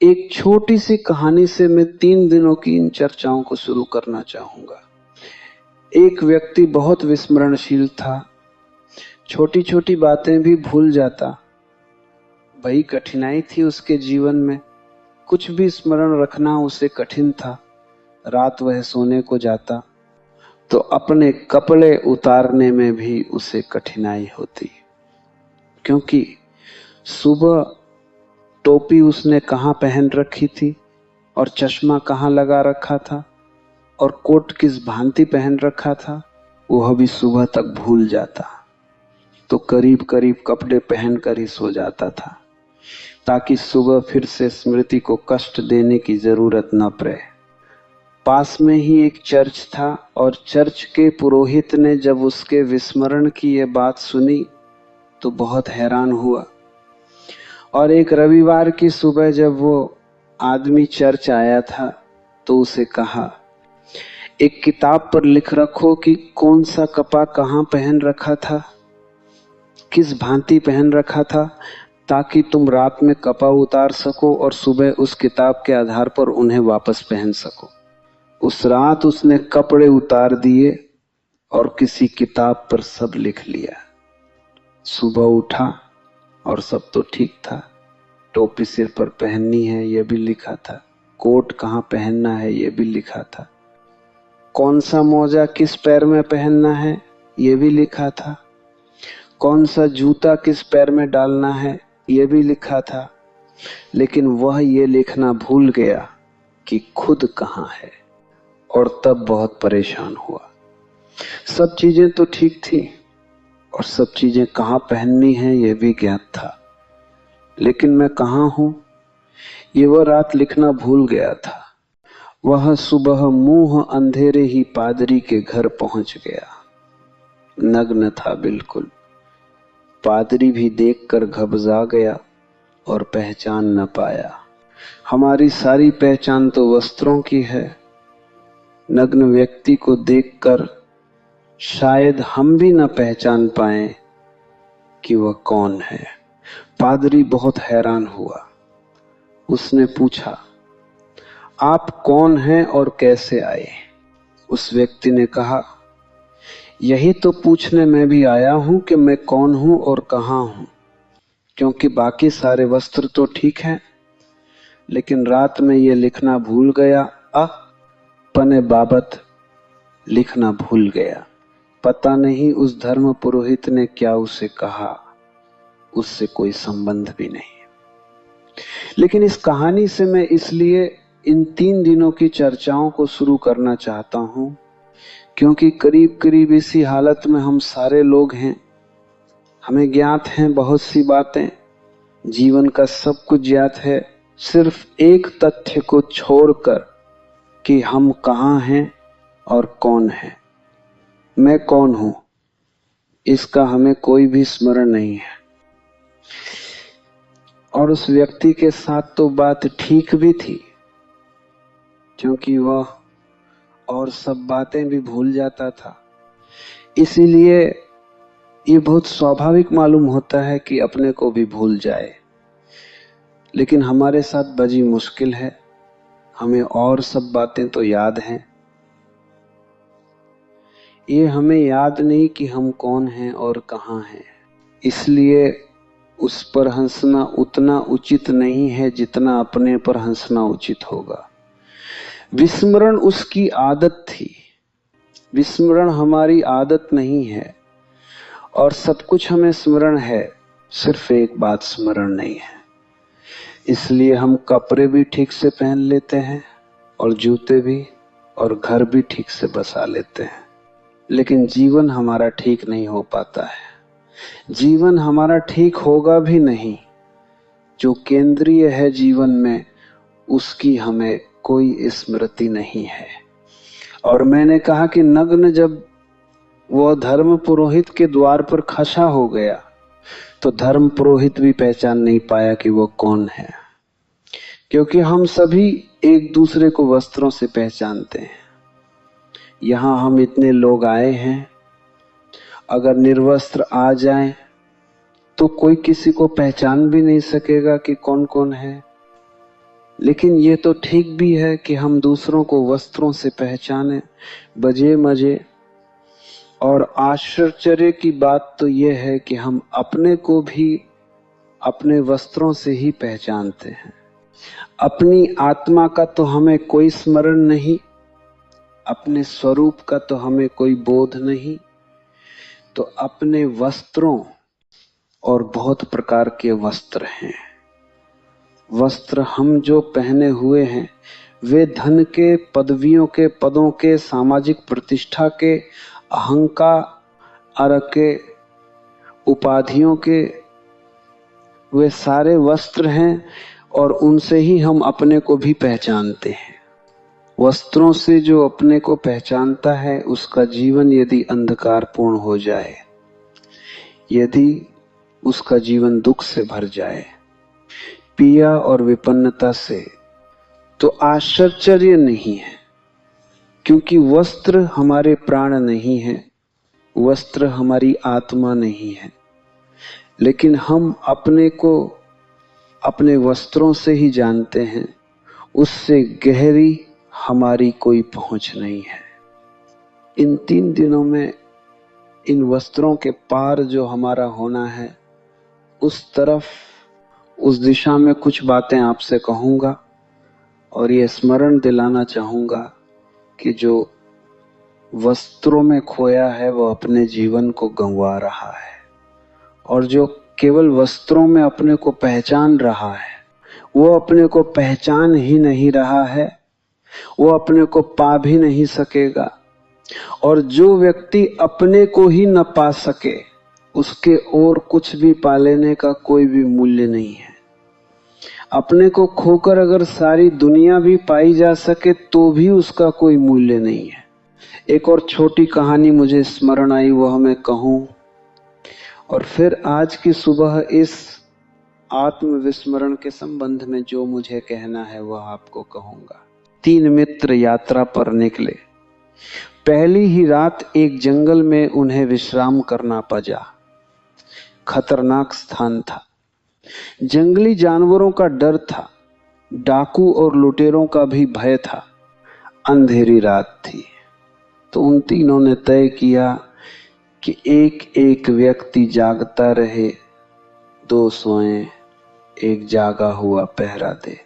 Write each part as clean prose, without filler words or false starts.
एक छोटी सी कहानी से मैं 3 दिनों की इन चर्चाओं को शुरू करना चाहूंगा। एक व्यक्ति बहुत विस्मरणशील था, छोटी छोटी बातें भी भूल जाता। बड़ी कठिनाई थी उसके जीवन में, कुछ भी स्मरण रखना उसे कठिन था। रात वह सोने को जाता तो अपने कपड़े उतारने में भी उसे कठिनाई होती, क्योंकि सुबह टोपी उसने कहाँ पहन रखी थी और चश्मा कहाँ लगा रखा था और कोट किस भांति पहन रखा था, वह भी सुबह तक भूल जाता। तो करीब करीब कपड़े पहनकर ही सो जाता था, ताकि सुबह फिर से स्मृति को कष्ट देने की जरूरत न पड़े। पास में ही एक चर्च था और चर्च के पुरोहित ने जब उसके विस्मरण की ये बात सुनी तो बहुत हैरान हुआ। और एक रविवार की सुबह जब वो आदमी चर्च आया था तो उसे कहा, एक किताब पर लिख रखो कि कौन सा कपड़ा कहाँ पहन रखा था, किस भांति पहन रखा था, ताकि तुम रात में कपड़ा उतार सको और सुबह उस किताब के आधार पर उन्हें वापस पहन सको। उस रात उसने कपड़े उतार दिए और किसी किताब पर सब लिख लिया। सुबह उठा और सब तो ठीक था, टोपी सिर पर पहननी है यह भी लिखा था, कोट कहाँ पहनना है यह भी लिखा था, कौन सा मोजा किस पैर में पहनना है यह भी लिखा था, कौन सा जूता किस पैर में डालना है यह भी लिखा था। लेकिन वह ये लिखना भूल गया कि खुद कहाँ है, और तब बहुत परेशान हुआ। सब चीजें तो ठीक थी और सब चीजें कहाँ पहननी है यह भी ज्ञात था, लेकिन मैं कहाँ हूं ये वह रात लिखना भूल गया था। वह सुबह मुंह अंधेरे ही पादरी के घर पहुंच गया। नग्न था बिल्कुल। पादरी भी देखकर घबरा गया और पहचान न पाया। हमारी सारी पहचान तो वस्त्रों की है। नग्न व्यक्ति को देखकर शायद हम भी न पहचान पाए कि वह कौन है। पादरी बहुत हैरान हुआ। उसने पूछा, आप कौन हैं और कैसे आए? उस व्यक्ति ने कहा, यही तो पूछने मैं भी आया हूं कि मैं कौन हूं और कहां हूं, क्योंकि बाकी सारे वस्त्र तो ठीक हैं, लेकिन रात में ये लिखना भूल गया। अपने बाबत लिखना भूल गया। पता नहीं उस धर्म पुरोहित ने क्या उसे कहा, उससे कोई संबंध भी नहीं। लेकिन इस कहानी से मैं इसलिए इन 3 दिनों की चर्चाओं को शुरू करना चाहता हूं, क्योंकि करीब करीब इसी हालत में हम सारे लोग हैं। हमें ज्ञात हैं बहुत सी बातें, जीवन का सब कुछ ज्ञात है, सिर्फ एक तथ्य को छोड़कर कि हम कहां हैं और कौन है, मैं कौन हूं, इसका हमें कोई भी स्मरण नहीं है। और उस व्यक्ति के साथ तो बात ठीक भी थी, क्योंकि वह और सब बातें भी भूल जाता था। इसीलिए ये बहुत स्वाभाविक मालूम होता है कि अपने को भी भूल जाए। लेकिन हमारे साथ बड़ी मुश्किल है, हमें और सब बातें तो याद हैं, ये हमें याद नहीं कि हम कौन हैं और कहां हैं। इसलिए उस पर हंसना उतना उचित नहीं है जितना अपने पर हंसना उचित होगा। विस्मरण उसकी आदत थी, विस्मरण हमारी आदत नहीं है। और सब कुछ हमें स्मरण है, सिर्फ एक बात स्मरण नहीं है। इसलिए हम कपड़े भी ठीक से पहन लेते हैं और जूते भी, और घर भी ठीक से बसा लेते हैं, लेकिन जीवन हमारा ठीक नहीं हो पाता है। जीवन हमारा ठीक होगा भी नहीं। जो केंद्रीय है जीवन में, उसकी हमें कोई स्मृति नहीं है। और मैंने कहा कि नग्न जब वह धर्म पुरोहित के द्वार पर खड़ा हो गया तो धर्म पुरोहित भी पहचान नहीं पाया कि वो कौन है, क्योंकि हम सभी एक दूसरे को वस्त्रों से पहचानते हैं। यहां हम इतने लोग आए हैं, अगर निर्वस्त्र आ जाएं तो कोई किसी को पहचान भी नहीं सकेगा कि कौन कौन है। लेकिन ये तो ठीक भी है कि हम दूसरों को वस्त्रों से पहचाने, बजे मजे। और आश्चर्य की बात तो ये है कि हम अपने को भी अपने वस्त्रों से ही पहचानते हैं। अपनी आत्मा का तो हमें कोई स्मरण नहीं, अपने स्वरूप का तो हमें कोई बोध नहीं, तो अपने वस्त्रों, और बहुत प्रकार के वस्त्र हैं। वस्त्र हम जो पहने हुए हैं वे धन के, पदवियों के, पदों के, सामाजिक प्रतिष्ठा के, अहंकार के, उपाधियों के, वे सारे वस्त्र हैं और उनसे ही हम अपने को भी पहचानते हैं। वस्त्रों से जो अपने को पहचानता है उसका जीवन यदि अंधकारपूर्ण हो जाए, यदि उसका जीवन दुख से भर जाए, पीड़ा और विपन्नता से, तो आश्चर्य नहीं है, क्योंकि वस्त्र हमारे प्राण नहीं है, वस्त्र हमारी आत्मा नहीं है। लेकिन हम अपने को अपने वस्त्रों से ही जानते हैं, उससे गहरी हमारी कोई पहुंच नहीं है। इन 3 दिनों में इन वस्त्रों के पार जो हमारा होना है, उस तरफ, उस दिशा में कुछ बातें आपसे कहूंगा और ये स्मरण दिलाना चाहूंगा कि जो वस्त्रों में खोया है वो अपने जीवन को गंवा रहा है, और जो केवल वस्त्रों में अपने को पहचान रहा है वो अपने को पहचान ही नहीं रहा है, वो अपने को पा भी नहीं सकेगा। और जो व्यक्ति अपने को ही न पा सके उसके और कुछ भी पा लेने का कोई भी मूल्य नहीं है। अपने को खोकर अगर सारी दुनिया भी पाई जा सके तो भी उसका कोई मूल्य नहीं है। एक और छोटी कहानी मुझे स्मरण आई, वह मैं कहूं, और फिर आज की सुबह इस आत्मविस्मरण के संबंध में जो मुझे कहना है वह आपको कहूंगा। 3 मित्र यात्रा पर निकले। पहली ही रात एक जंगल में उन्हें विश्राम करना पड़ा। खतरनाक स्थान था, जंगली जानवरों का डर था, डाकू और लुटेरों का भी भय था, अंधेरी रात थी। तो उन तीनों ने तय किया कि एक एक व्यक्ति जागता रहे, 2 सोएं, एक जागा हुआ पहरा दे।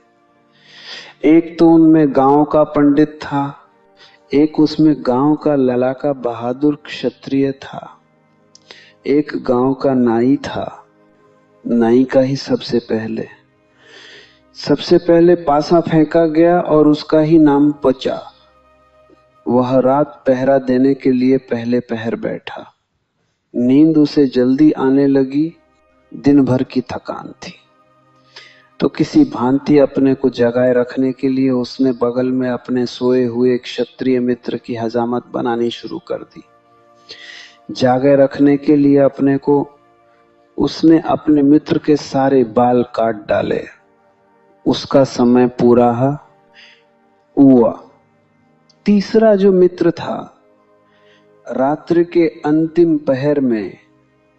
एक तो उनमें गांव का पंडित था, एक उसमें गांव का ललाका बहादुर क्षत्रिय था, एक गांव का नाई था। नाई का ही सबसे पहले पासा फेंका गया और उसका ही नाम पचा। वह रात पहरा देने के लिए पहले पहर बैठा। नींद उसे जल्दी आने लगी, दिन भर की थकान थी, तो किसी भांति अपने को जगाए रखने के लिए उसने बगल में अपने सोए हुए क्षत्रिय मित्र की हजामत बनानी शुरू कर दी। जागे रखने के लिए अपने को उसने अपने मित्र के सारे बाल काट डाले। उसका समय पूरा हुआ। तीसरा जो मित्र था, रात्रि के अंतिम पहर में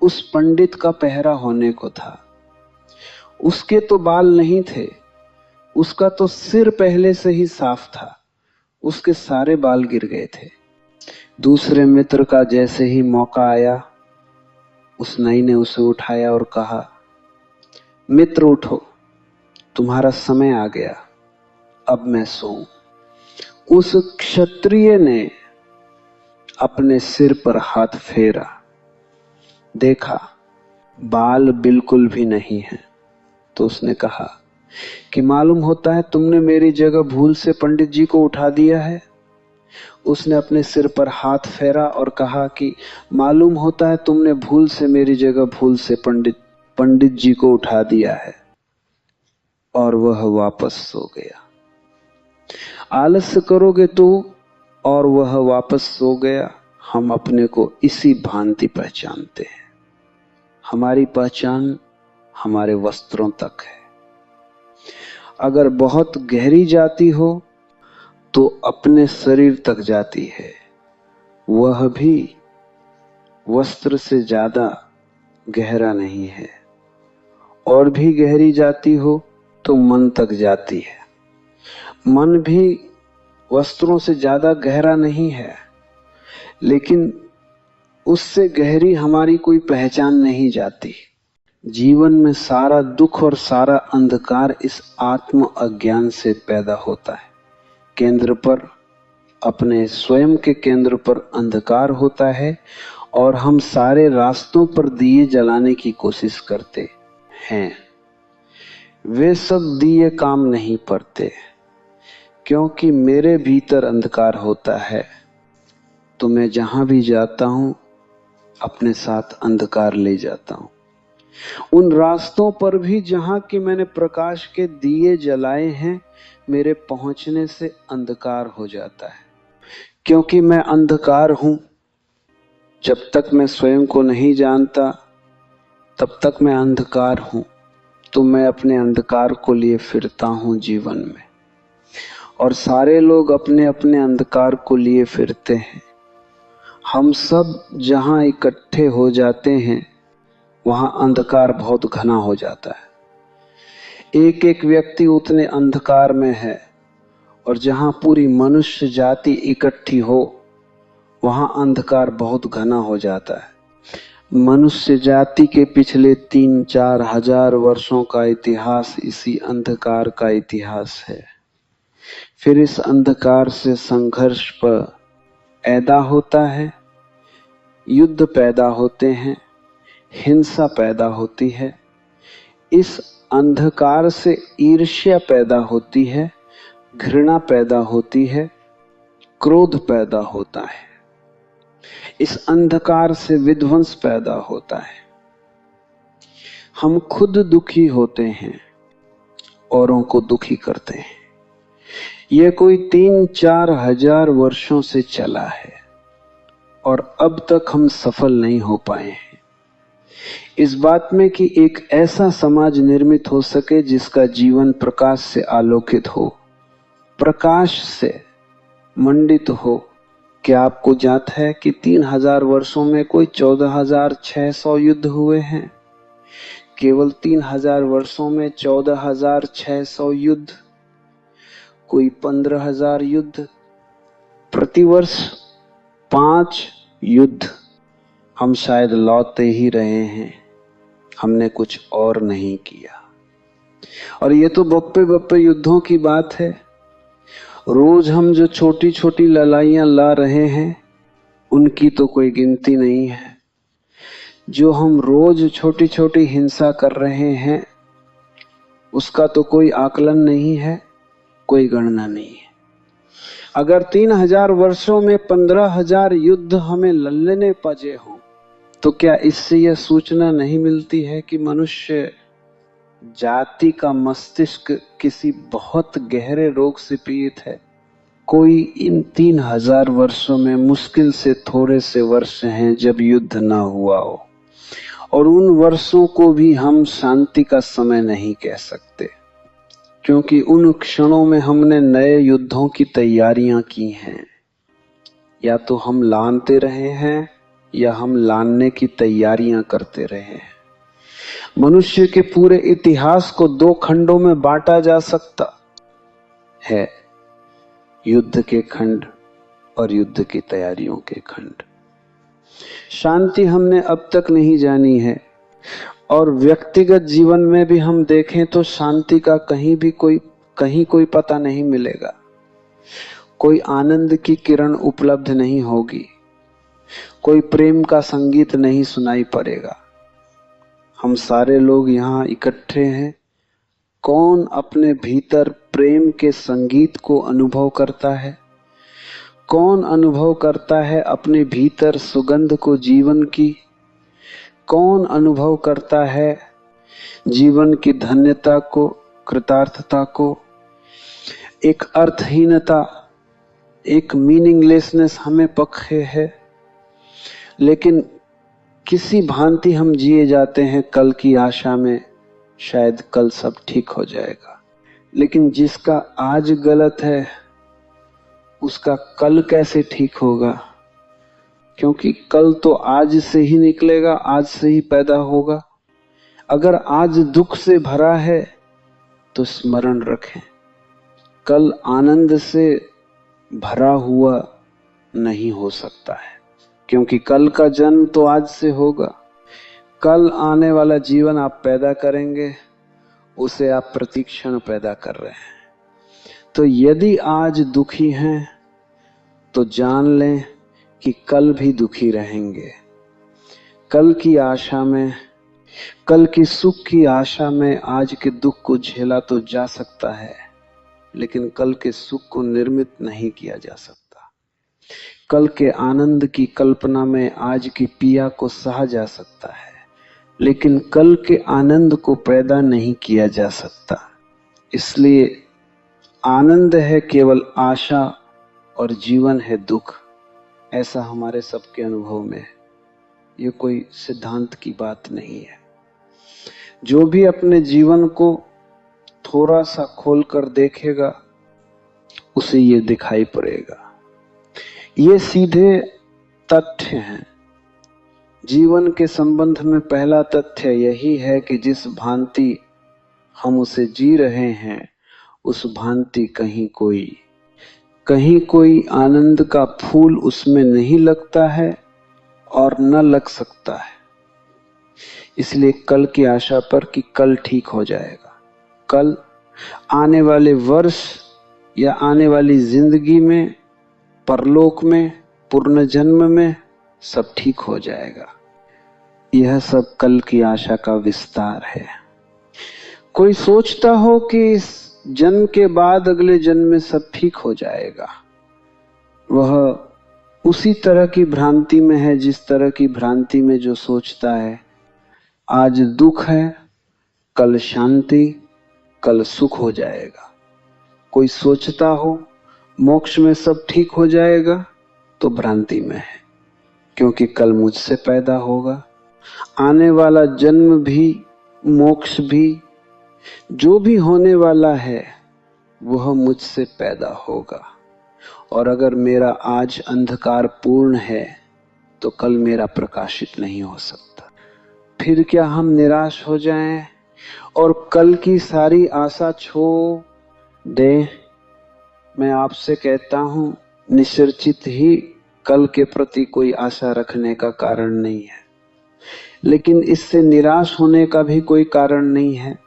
उस पंडित का पहरा होने को था। उसके तो बाल नहीं थे, उसका तो सिर पहले से ही साफ था, उसके सारे बाल गिर गए थे। दूसरे मित्र का जैसे ही मौका आया, उस नाई ने उसे उठाया और कहा, मित्र उठो, तुम्हारा समय आ गया, अब मैं सोऊं। उस क्षत्रिय ने अपने सिर पर हाथ फेरा, देखा बाल बिल्कुल भी नहीं है। तो उसने कहा कि मालूम होता है तुमने मेरी जगह भूल से पंडित जी को उठा दिया है। उसने अपने सिर पर हाथ फेरा और कहा कि मालूम होता है तुमने भूल से मेरी जगह भूल से पंडित जी को उठा दिया है। और वह वापस सो गया। आलस्य करोगे तो, और वह वापस सो गया। हम अपने को इसी भांति पहचानते हैं। हमारी पहचान हमारे वस्त्रों तक है। अगर बहुत गहरी जाती हो तो अपने शरीर तक जाती है, वह भी वस्त्र से ज्यादा गहरा नहीं है। और भी गहरी जाती हो तो मन तक जाती है। मन भी वस्त्रों से ज्यादा गहरा नहीं है, लेकिन उससे गहरी हमारी कोई पहचान नहीं जाती। जीवन में सारा दुख और सारा अंधकार इस आत्म अज्ञान से पैदा होता है। केंद्र पर, अपने स्वयं के केंद्र पर अंधकार होता है और हम सारे रास्तों पर दिए जलाने की कोशिश करते हैं। वे सब दिए काम नहीं पड़ते, क्योंकि मेरे भीतर अंधकार होता है, तो मैं जहां भी जाता हूं अपने साथ अंधकार ले जाता हूं। उन रास्तों पर भी जहां कि मैंने प्रकाश के दिए जलाए हैं, मेरे पहुंचने से अंधकार हो जाता है, क्योंकि मैं अंधकार हूं। जब तक मैं स्वयं को नहीं जानता तब तक मैं अंधकार हूं, तो मैं अपने अंधकार को लिए फिरता हूं जीवन में, और सारे लोग अपने अपने अंधकार को लिए फिरते हैं। हम सब जहां इकट्ठे हो जाते हैं वहां अंधकार बहुत घना हो जाता है। एक एक व्यक्ति उतने अंधकार में है, और जहां पूरी मनुष्य जाति इकट्ठी हो वहां अंधकार बहुत घना हो जाता है। मनुष्य जाति के पिछले 3-4 हजार वर्षों का इतिहास इसी अंधकार का इतिहास है। फिर इस अंधकार से संघर्ष पैदा होता है, युद्ध पैदा होते हैं, हिंसा पैदा होती है। इस अंधकार से ईर्ष्या पैदा होती है, घृणा पैदा होती है, क्रोध पैदा होता है। इस अंधकार से विध्वंस पैदा होता है। हम खुद दुखी होते हैं, औरों को दुखी करते हैं। यह कोई 3-4 हजार वर्षों से चला है और अब तक हम सफल नहीं हो पाए हैं इस बात में कि एक ऐसा समाज निर्मित हो सके जिसका जीवन प्रकाश से आलोकित हो, प्रकाश से मंडित हो। क्या आपको ज्ञात है कि 3000 वर्षों में कोई 14,600 युद्ध हुए हैं? केवल 3000 वर्षों में 14,600 युद्ध, कोई 15,000 युद्ध, प्रतिवर्ष 5 युद्ध। हम शायद लौटे ही रहे हैं, हमने कुछ और नहीं किया। और ये तो बप्पे बप्पे युद्धों की बात है। रोज हम जो छोटी छोटी लड़ाइयां ला रहे हैं उनकी तो कोई गिनती नहीं है। जो हम रोज छोटी छोटी हिंसा कर रहे हैं उसका तो कोई आकलन नहीं है, कोई गणना नहीं है। अगर 3000 वर्षों में 15,000 युद्ध हमें लड़ने पजे हों, तो क्या इससे यह सूचना नहीं मिलती है कि मनुष्य जाति का मस्तिष्क किसी बहुत गहरे रोग से पीड़ित है? कोई इन 3000 वर्षों में मुश्किल से थोड़े से वर्ष हैं जब युद्ध ना हुआ हो, और उन वर्षों को भी हम शांति का समय नहीं कह सकते, क्योंकि उन क्षणों में हमने नए युद्धों की तैयारियां की हैं। या तो हम लानते रहे हैं या हम लानने की तैयारियां करते रहे हैं। मनुष्य के पूरे इतिहास को 2 खंडों में बांटा जा सकता है, युद्ध के खंड और युद्ध की तैयारियों के खंड। शांति हमने अब तक नहीं जानी है, और व्यक्तिगत जीवन में भी हम देखें तो शांति का कहीं कोई पता नहीं मिलेगा। कोई आनंद की किरण उपलब्ध नहीं होगी, कोई प्रेम का संगीत नहीं सुनाई पड़ेगा। हम सारे लोग यहाँ इकट्ठे हैं, कौन अपने भीतर प्रेम के संगीत को अनुभव करता है? कौन अनुभव करता है अपने भीतर सुगंध को जीवन की? कौन अनुभव करता है जीवन की धन्यता को, कृतार्थता को? एक अर्थहीनता, एक मीनिंगलेसनेस हमें पक्के है, लेकिन किसी भांति हम जिए जाते हैं कल की आशा में, शायद कल सब ठीक हो जाएगा। लेकिन जिसका आज गलत है उसका कल कैसे ठीक होगा? क्योंकि कल तो आज से ही निकलेगा, आज से ही पैदा होगा। अगर आज दुख से भरा है तो स्मरण रखें, कल आनंद से भरा हुआ नहीं हो सकता है, क्योंकि कल का जन्म तो आज से होगा। कल आने वाला जीवन आप पैदा करेंगे, उसे आप प्रतिक्षण पैदा कर रहे हैं। तो यदि आज दुखी हैं तो जान लें कि कल भी दुखी रहेंगे। कल की आशा में, कल की सुख की आशा में आज के दुख को झेला तो जा सकता है, लेकिन कल के सुख को निर्मित नहीं किया जा सकता। कल के आनंद की कल्पना में आज की पीड़ा को सहा जा सकता है, लेकिन कल के आनंद को पैदा नहीं किया जा सकता। इसलिए आनंद है केवल आशा और जीवन है दुख, ऐसा हमारे सबके अनुभव में है। ये कोई सिद्धांत की बात नहीं है। जो भी अपने जीवन को थोड़ा सा खोलकर देखेगा उसे ये दिखाई पड़ेगा। ये सीधे तथ्य हैं। जीवन के संबंध में पहला तथ्य यही है कि जिस भांति हम उसे जी रहे हैं, उस भांति कहीं कोई आनंद का फूल उसमें नहीं लगता है और न लग सकता है। इसलिए कल की आशा पर कि कल ठीक हो जाएगा, कल आने वाले वर्ष या आने वाली जिंदगी में, परलोक में, पुनर्जन्म में सब ठीक हो जाएगा। यह सब कल की आशा का विस्तार है। कोई सोचता हो कि इस जन्म के बाद अगले जन्म में सब ठीक हो जाएगा, वह उसी तरह की भ्रांति में है जिस तरह की भ्रांति में जो सोचता है आज दुख है, कल शांति, कल सुख हो जाएगा। कोई सोचता हो मोक्ष में सब ठीक हो जाएगा तो भ्रांति में है, क्योंकि कल मुझसे पैदा होगा। आने वाला जन्म भी, मोक्ष भी, जो भी होने वाला है वह मुझसे पैदा होगा। और अगर मेरा आज अंधकार पूर्ण है तो कल मेरा प्रकाशित नहीं हो सकता। फिर क्या हम निराश हो जाएं और कल की सारी आशा छोड़ दें? मैं आपसे कहता हूं, निश्चित ही कल के प्रति कोई आशा रखने का कारण नहीं है, लेकिन इससे निराश होने का भी कोई कारण नहीं है।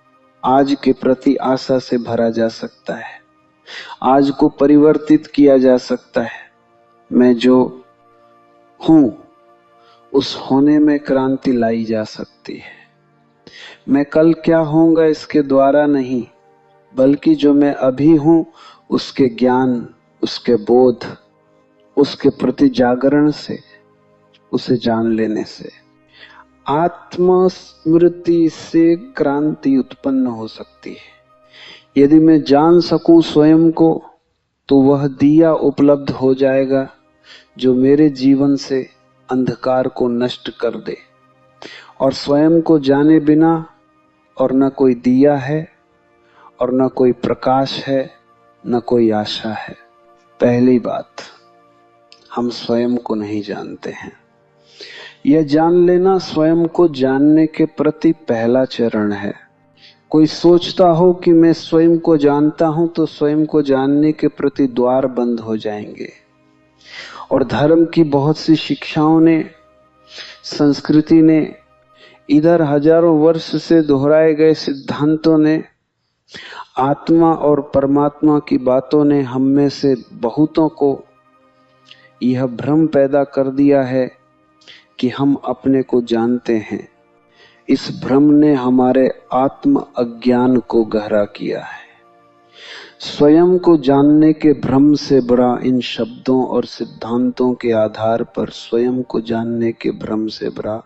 आज के प्रति आशा से भरा जा सकता है, आज को परिवर्तित किया जा सकता है। मैं जो हूं उस होने में क्रांति लाई जा सकती है। मैं कल क्या होऊंगा इसके द्वारा नहीं, बल्कि जो मैं अभी हूं उसके ज्ञान, उसके बोध, उसके प्रति जागरण से, उसे जान लेने से आत्मस्मृति से क्रांति उत्पन्न हो सकती है। यदि मैं जान सकूं स्वयं को, तो वह दिया उपलब्ध हो जाएगा जो मेरे जीवन से अंधकार को नष्ट कर दे। और स्वयं को जाने बिना और न कोई दिया है और न कोई प्रकाश है, न कोई आशा है। पहली बात, हम स्वयं को नहीं जानते हैं। यह जान लेना स्वयं को जानने के प्रति पहला चरण है। कोई सोचता हो कि मैं स्वयं को जानता हूं तो स्वयं को जानने के प्रति द्वार बंद हो जाएंगे। और धर्म की बहुत सी शिक्षाओं ने, संस्कृति ने, इधर हजारों वर्ष से दोहराए गए सिद्धांतों ने, आत्मा और परमात्मा की बातों ने हम में से बहुतों को यह भ्रम पैदा कर दिया है कि हम अपने को जानते हैं। इस भ्रम ने हमारे आत्म अज्ञान को गहरा किया है। स्वयं को जानने के भ्रम से बुरा इन शब्दों और सिद्धांतों के आधार पर स्वयं को जानने के भ्रम से बुरा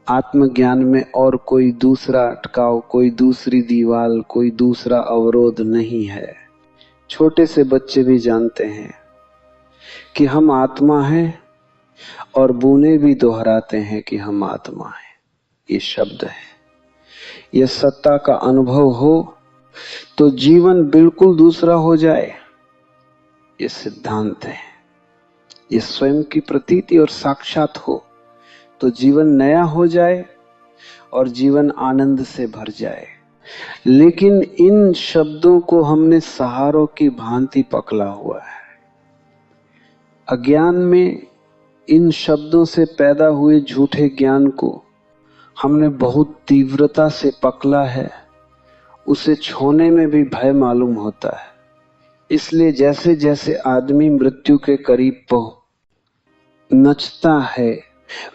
आत्मज्ञान में और कोई दूसरा अटकाव, कोई दूसरी दीवार, कोई दूसरा अवरोध नहीं है। छोटे से बच्चे भी जानते हैं कि हम आत्मा हैं और बूने भी दोहराते हैं कि हम आत्मा हैं। ये शब्द है। यह सत्ता का अनुभव हो तो जीवन बिल्कुल दूसरा हो जाए, ये सिद्धांत है। ये स्वयं की प्रतीति और साक्षात हो तो जीवन नया हो जाए और जीवन आनंद से भर जाए। लेकिन इन शब्दों को हमने सहारों की भांति पकड़ा हुआ है। अज्ञान में इन शब्दों से पैदा हुए झूठे ज्ञान को हमने बहुत तीव्रता से पकड़ा है। उसे छोने में भी भय मालूम होता है। इसलिए जैसे जैसे आदमी मृत्यु के करीब नचता है,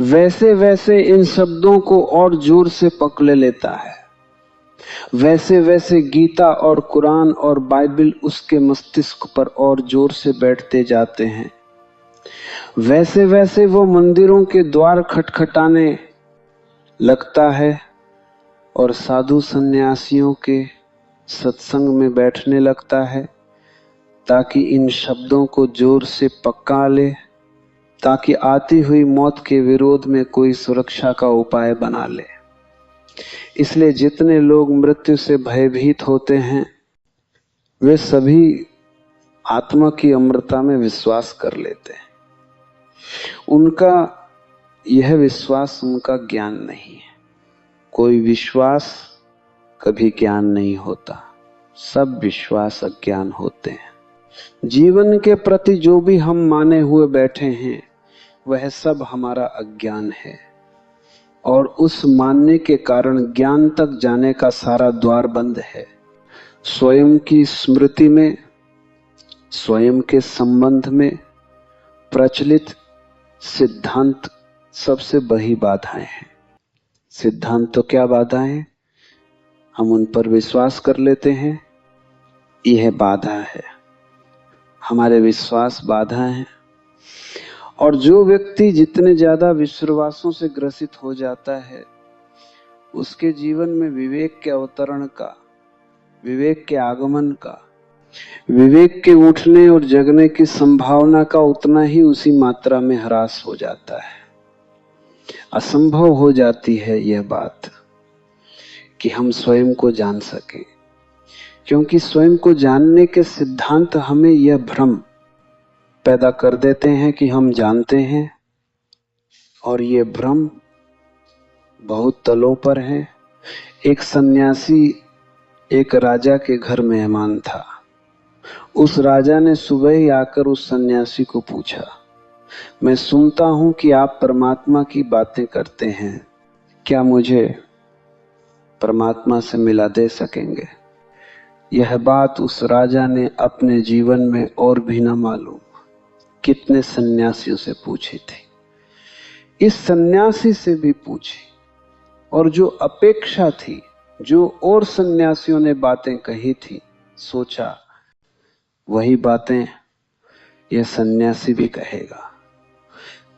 वैसे वैसे इन शब्दों को और जोर से पकड़ लेता है। वैसे वैसे गीता और कुरान और बाइबल उसके मस्तिष्क पर और जोर से बैठते जाते हैं। वैसे वैसे वो मंदिरों के द्वार खटखटाने लगता है और साधु सन्यासियों के सत्संग में बैठने लगता है, ताकि इन शब्दों को जोर से पक्का ले, ताकि आती हुई मौत के विरोध में कोई सुरक्षा का उपाय बना ले। इसलिए जितने लोग मृत्यु से भयभीत होते हैं, वे सभी आत्मा की अमरता में विश्वास कर लेते हैं। उनका यह विश्वास उनका ज्ञान नहीं है। कोई विश्वास कभी ज्ञान नहीं होता, सब विश्वास अज्ञान होते हैं। जीवन के प्रति जो भी हम माने हुए बैठे हैं, वह सब हमारा अज्ञान है, और उस मानने के कारण ज्ञान तक जाने का सारा द्वार बंद है। स्वयं की स्मृति में, स्वयं के संबंध में प्रचलित सिद्धांत सबसे बड़ी बाधाएं हैं। सिद्धांत तो क्या बाधाएं, हम उन पर विश्वास कर लेते हैं, यह बाधा है। हमारे विश्वास बाधा है। और जो व्यक्ति जितने ज्यादा विश्वासों से ग्रसित हो जाता है, उसके जीवन में विवेक के अवतरण का, विवेक के आगमन का, विवेक के उठने और जगने की संभावना का उतना ही उसी मात्रा में ह्रास हो जाता है। असंभव हो जाती है यह बात कि हम स्वयं को जान सकें, क्योंकि स्वयं को जानने के सिद्धांत हमें यह भ्रम पैदा कर देते हैं कि हम जानते हैं, और ये भ्रम बहुत तलों पर है। एक सन्यासी एक राजा के घर मेहमान था। उस राजा ने सुबह ही आकर उस सन्यासी को पूछा, मैं सुनता हूं कि आप परमात्मा की बातें करते हैं, क्या मुझे परमात्मा से मिला दे सकेंगे? यह बात उस राजा ने अपने जीवन में और भी न मालूम कितने सन्यासियों से पूछी थी। इस सन्यासी से भी पूछी, और जो अपेक्षा थी, जो और सन्यासियों ने बातें कही थी, सोचा वही बातें यह सन्यासी भी कहेगा।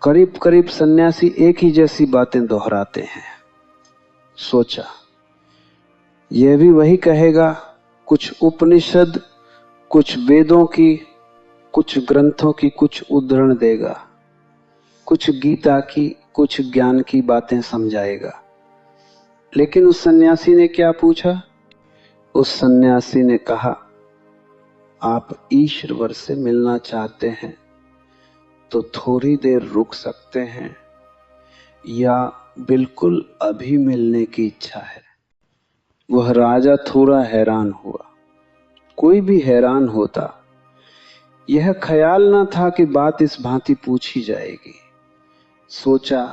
करीब करीब सन्यासी एक ही जैसी बातें दोहराते हैं। सोचा यह भी वही कहेगा, कुछ उपनिषद, कुछ वेदों की, कुछ ग्रंथों की कुछ उद्धरण देगा, कुछ गीता की, कुछ ज्ञान की बातें समझाएगा। लेकिन उस सन्यासी ने क्या पूछा? उस सन्यासी ने कहा, आप ईश्वर से मिलना चाहते हैं तो थोड़ी देर रुक सकते हैं, या बिल्कुल अभी मिलने की इच्छा है? वह राजा थोड़ा हैरान हुआ। कोई भी हैरान होता। यह ख्याल न था कि बात इस भांति पूछी जाएगी। सोचा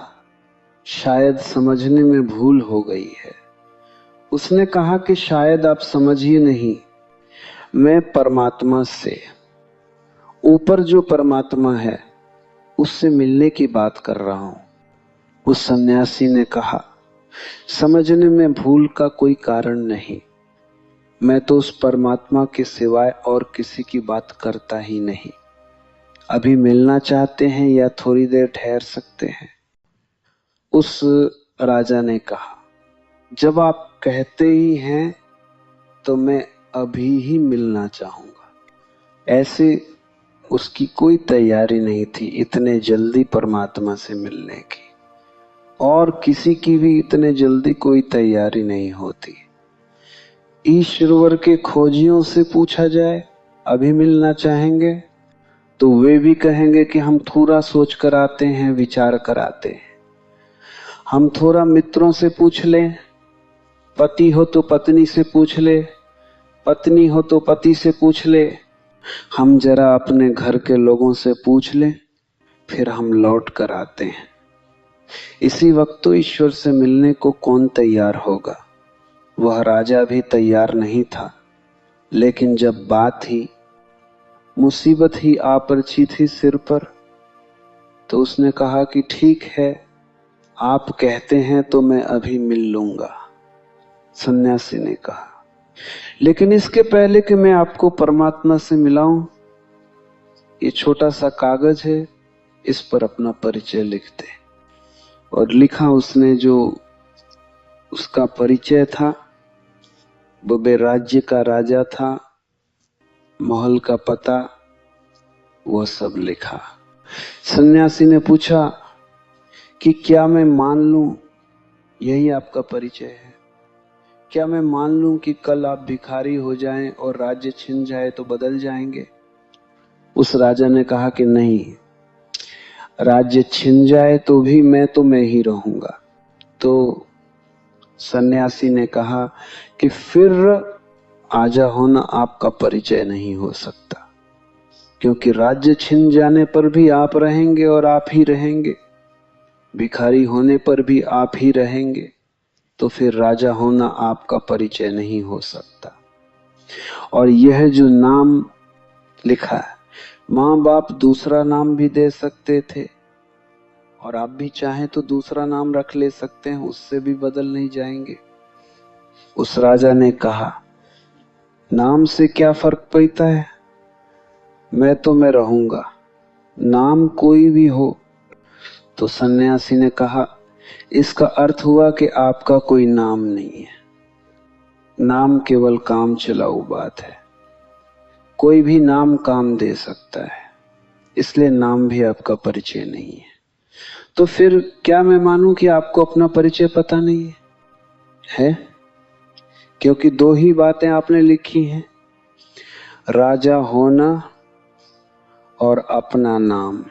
शायद समझने में भूल हो गई है। उसने कहा कि शायद आप समझिए नहीं, मैं परमात्मा से, ऊपर जो परमात्मा है उससे मिलने की बात कर रहा हूं। उस सन्यासी ने कहा, समझने में भूल का कोई कारण नहीं, मैं तो उस परमात्मा के सिवाय और किसी की बात करता ही नहीं। अभी मिलना चाहते हैं या थोड़ी देर ठहर सकते हैं? उस राजा ने कहा, जब आप कहते ही हैं तो मैं अभी ही मिलना चाहूंगा। ऐसे उसकी कोई तैयारी नहीं थी इतने जल्दी परमात्मा से मिलने की, और किसी की भी इतने जल्दी कोई तैयारी नहीं होती। ईश्वर के खोजियों से पूछा जाए अभी मिलना चाहेंगे, तो वे भी कहेंगे कि हम थोड़ा सोच कर आते हैं, विचार कर आते हैं। हम थोड़ा मित्रों से पूछ लें पति हो तो पत्नी से पूछ ले, पत्नी हो तो पति से पूछ ले, हम जरा अपने घर के लोगों से पूछ लें, फिर हम लौट कर आते हैं। इसी वक्त तो ईश्वर से मिलने को कौन तैयार होगा। वह राजा भी तैयार नहीं था, लेकिन जब बात ही, मुसीबत ही आ पहुंची थी सिर पर, तो उसने कहा कि ठीक है, आप कहते हैं तो मैं अभी मिल लूंगा। सन्यासी ने कहा, लेकिन इसके पहले कि मैं आपको परमात्मा से मिलाऊं, ये छोटा सा कागज है, इस पर अपना परिचय लिख दे। और लिखा उसने, जो उसका परिचय था, बबे राज्य का राजा था, महल का पता, वह सब लिखा। सन्यासी ने पूछा कि क्या मैं मान लूं यही आपका परिचय है? क्या मैं मान लूं कि कल आप भिखारी हो जाएं और राज्य छिन जाए तो बदल जाएंगे? उस राजा ने कहा कि नहीं, राज्य छिन जाए तो भी मैं ही रहूंगा। तो सन्यासी ने कहा कि फिर राजा होना आपका परिचय नहीं हो सकता, क्योंकि राज्य छिन जाने पर भी आप रहेंगे और आप ही रहेंगे, भिखारी होने पर भी आप ही रहेंगे, तो फिर राजा होना आपका परिचय नहीं हो सकता। और यह जो नाम लिखा है, माँ बाप दूसरा नाम भी दे सकते थे, और आप भी चाहें तो दूसरा नाम रख ले सकते हैं, उससे भी बदल नहीं जाएंगे। उस राजा ने कहा, नाम से क्या फर्क पड़ता है, मैं रहूंगा, नाम कोई भी हो। तो सन्यासी ने कहा, इसका अर्थ हुआ कि आपका कोई नाम नहीं है। नाम केवल काम चलाऊ बात है, कोई भी नाम काम दे सकता है, इसलिए नाम भी आपका परिचय नहीं है। तो फिर क्या मैं मानूं कि आपको अपना परिचय पता नहीं है? क्योंकि दो ही बातें आपने लिखी हैं, राजा होना और अपना नाम।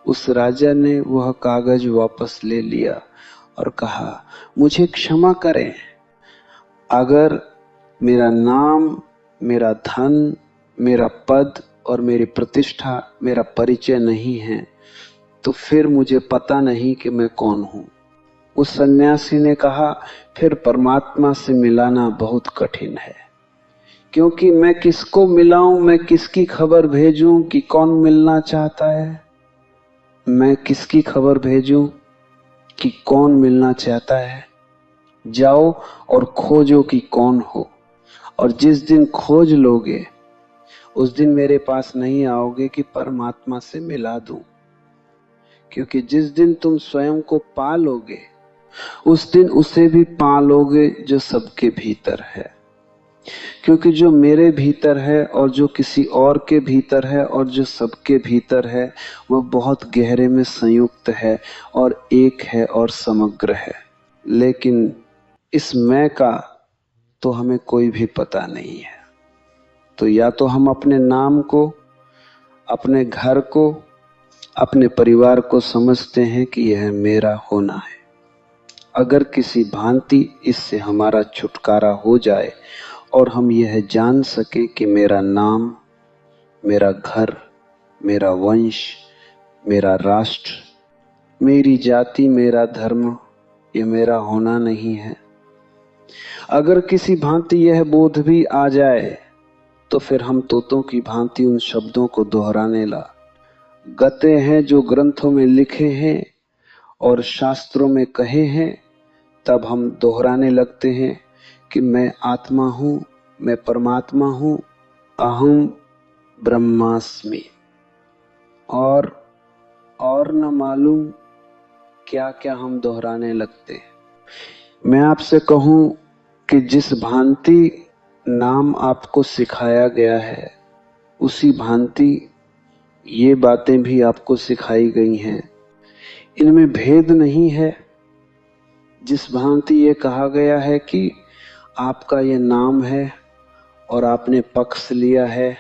उस राजा ने वह कागज वापस ले लिया और कहा, मुझे क्षमा करें, अगर मेरा नाम, मेरा धन, मेरा पद और मेरी प्रतिष्ठा मेरा परिचय नहीं है, तो फिर मुझे पता नहीं कि मैं कौन हूं। उस सन्यासी ने कहा, फिर परमात्मा से मिलाना बहुत कठिन है, क्योंकि मैं किसको मिलाऊं, मैं किसकी खबर भेजूं कि कौन मिलना चाहता है? मैं किसकी खबर भेजूं कि कौन मिलना चाहता है? जाओ और खोजो कि कौन हो, और जिस दिन खोज लोगे उस दिन मेरे पास नहीं आओगे कि परमात्मा से मिला दूं, क्योंकि जिस दिन तुम स्वयं को पा लोगे उस दिन उसे भी पा लोगे जो सबके भीतर है। क्योंकि जो मेरे भीतर है और जो किसी और के भीतर है और जो सबके भीतर है, वह बहुत गहरे में संयुक्त है और एक है और समग्र है। लेकिन इस मैं का तो हमें कोई भी पता नहीं है। तो या तो हम अपने नाम को, अपने घर को, अपने परिवार को समझते हैं कि यह मेरा होना है। अगर किसी भांति इससे हमारा छुटकारा हो जाए और हम यह जान सके कि मेरा नाम, मेरा घर, मेरा वंश, मेरा राष्ट्र, मेरी जाति, मेरा धर्म, ये मेरा होना नहीं है। अगर किसी भांति यह बोध भी आ जाए तो फिर हम तोतों की भांति उन शब्दों को दोहराने गते हैं जो ग्रंथों में लिखे हैं और शास्त्रों में कहे हैं। तब हम दोहराने लगते हैं कि मैं आत्मा हूं, मैं परमात्मा हूं, अहम ब्रह्मास्मि, और न मालूम क्या क्या हम दोहराने लगते हैं। मैं आपसे कहूं कि जिस भांति नाम आपको सिखाया गया है, उसी भांति ये बातें भी आपको सिखाई गई हैं। इनमें भेद नहीं है। जिस भांति ये कहा गया है कि आपका ये नाम है और आपने पक्ष लिया है,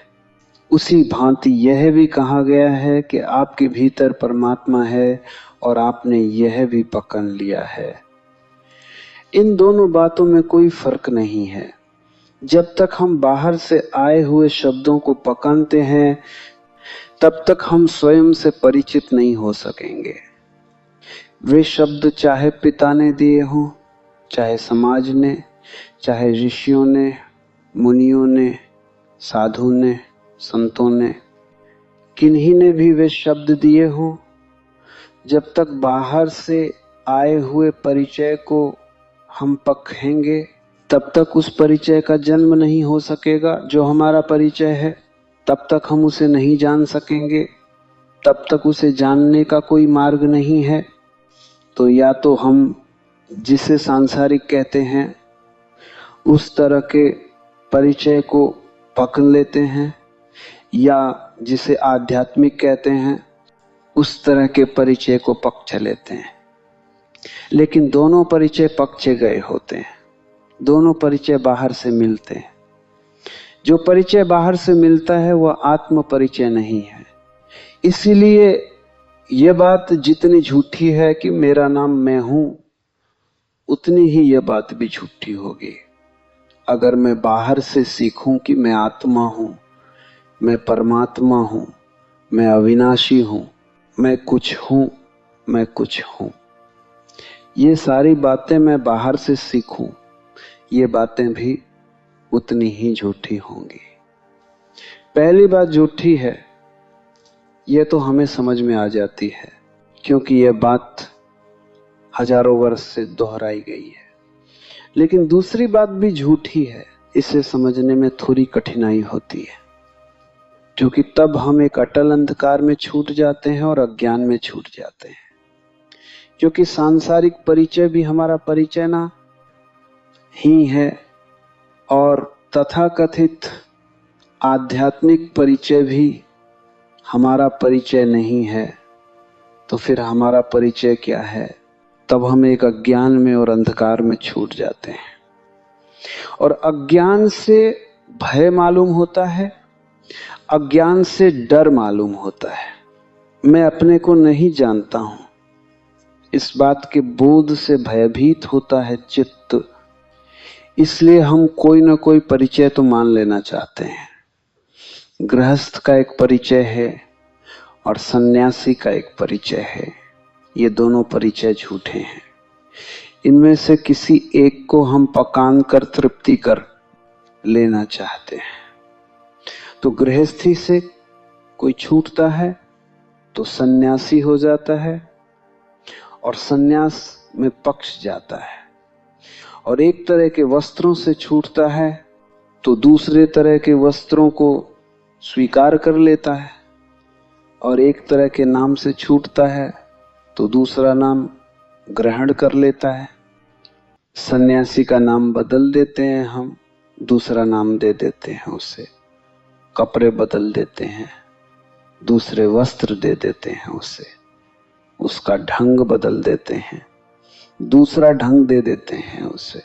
उसी भांति यह भी कहा गया है कि आपके भीतर परमात्मा है और आपने यह भी पकड़ लिया है। इन दोनों बातों में कोई फर्क नहीं है। जब तक हम बाहर से आए हुए शब्दों को पकाते हैं तब तक हम स्वयं से परिचित नहीं हो सकेंगे। वे शब्द चाहे पिता ने दिए हों, चाहे समाज ने, चाहे ऋषियों ने, मुनियों ने, साधु ने, संतों ने, किन्हीं ने भी वे शब्द दिए हों, जब तक बाहर से आए हुए परिचय को हम पखेंगे तब तक उस परिचय का जन्म नहीं हो सकेगा जो हमारा परिचय है। तब तक हम उसे नहीं जान सकेंगे, तब तक उसे जानने का कोई मार्ग नहीं है। तो या तो हम जिसे सांसारिक कहते हैं उस तरह के परिचय को पकड़ लेते हैं, या जिसे आध्यात्मिक कहते हैं उस तरह के परिचय को पकड़ लेते हैं। लेकिन दोनों परिचय पकड़े गए होते हैं, दोनों परिचय बाहर से मिलते हैं। जो परिचय बाहर से मिलता है वह आत्म परिचय नहीं है। इसीलिए यह बात जितनी झूठी है कि मेरा नाम मैं हूं, उतनी ही यह बात भी झूठी होगी अगर मैं बाहर से सीखूं कि मैं आत्मा हूं, मैं परमात्मा हूं, मैं अविनाशी हूं, मैं कुछ हूं, मैं कुछ हूं। ये सारी बातें मैं बाहर से सीखूं, ये बातें भी उतनी ही झूठी होंगी। पहली बात झूठी है, यह तो हमें समझ में आ जाती है क्योंकि यह बात हजारों वर्ष से दोहराई गई है। लेकिन दूसरी बात भी झूठी है, इसे समझने में थोड़ी कठिनाई होती है, क्योंकि तब हम एक अटल अंधकार में छूट जाते हैं और अज्ञान में छूट जाते हैं। क्योंकि सांसारिक परिचय भी हमारा परिचय ना ही है और तथाकथित आध्यात्मिक परिचय भी हमारा परिचय नहीं है, तो फिर हमारा परिचय क्या है? तब हम एक अज्ञान में और अंधकार में छूट जाते हैं। और अज्ञान से भय मालूम होता है, अज्ञान से डर मालूम होता है। मैं अपने को नहीं जानता हूं, इस बात के बोध से भयभीत होता है चित्त। इसलिए हम कोई ना कोई परिचय तो मान लेना चाहते हैं। गृहस्थ का एक परिचय है और सन्यासी का एक परिचय है। ये दोनों परिचय झूठे हैं। इनमें से किसी एक को हम पकान कर तृप्ति कर लेना चाहते हैं। तो गृहस्थी से कोई छूटता है तो सन्यासी हो जाता है और सन्यास में पक्ष जाता है। और एक तरह के वस्त्रों से छूटता है तो दूसरे तरह के वस्त्रों को स्वीकार कर लेता है। और एक तरह के नाम से छूटता है तो दूसरा नाम ग्रहण कर लेता है। सन्यासी का नाम बदल देते हैं हम, दूसरा नाम दे देते हैं उसे। कपड़े बदल देते हैं, दूसरे वस्त्र दे देते हैं उसे। उसका ढंग बदल देते हैं, दूसरा ढंग दे देते हैं उसे।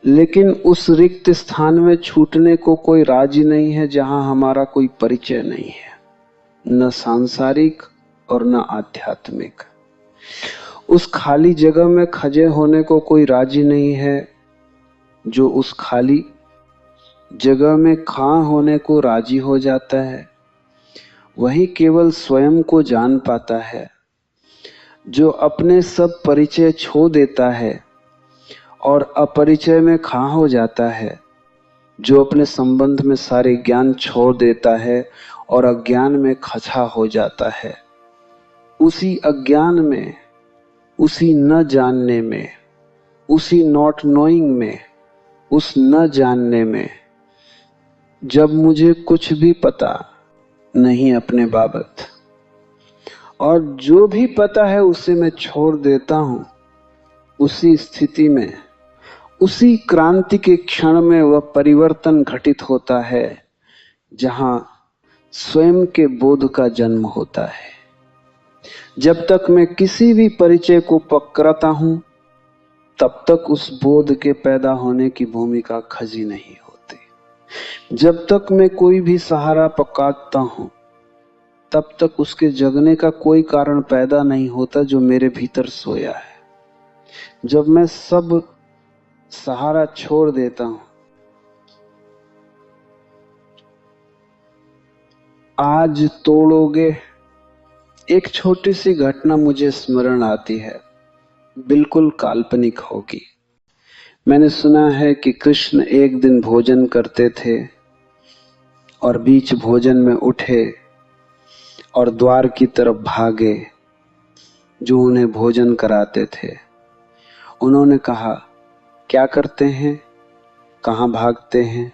लेकिन उस रिक्त स्थान में छूटने को कोई राजी नहीं है जहां हमारा कोई परिचय नहीं है, न सांसारिक और न आध्यात्मिक। उस खाली जगह में खजे होने को कोई राजी नहीं है जो उस खाली जगह में खां होने को राजी हो जाता है। वही केवल स्वयं को जान पाता है। जो अपने सब परिचय छोड़ देता है और अपरिचय में खां हो जाता है, जो अपने संबंध में सारे ज्ञान छोड़ देता है और अज्ञान में खचा हो जाता है, उसी अज्ञान में, उसी न जानने में, उसी नॉट नोइंग में, उस न जानने में, जब मुझे कुछ भी पता नहीं अपने बाबत और जो भी पता है उसे मैं छोड़ देता हूं, उसी स्थिति में, उसी क्रांति के क्षण में वह परिवर्तन घटित होता है जहां स्वयं के बोध का जन्म होता है। जब तक मैं किसी भी परिचय को पकड़ता हूं तब तक उस बोध के पैदा होने की भूमिका खजी नहीं होती। जब तक मैं कोई भी सहारा पकड़ता हूं तब तक उसके जगने का कोई कारण पैदा नहीं होता जो मेरे भीतर सोया है। जब मैं सब सहारा छोड़ देता हूं, आज तोड़ोगे। एक छोटी सी घटना मुझे स्मरण आती है, बिल्कुल काल्पनिक होगी। मैंने सुना है कि कृष्ण एक दिन भोजन करते थे और बीच भोजन में उठे और द्वार की तरफ भागे जो उन्हें भोजन कराते थे। उन्होंने कहा, क्या करते हैं, कहां भागते हैं?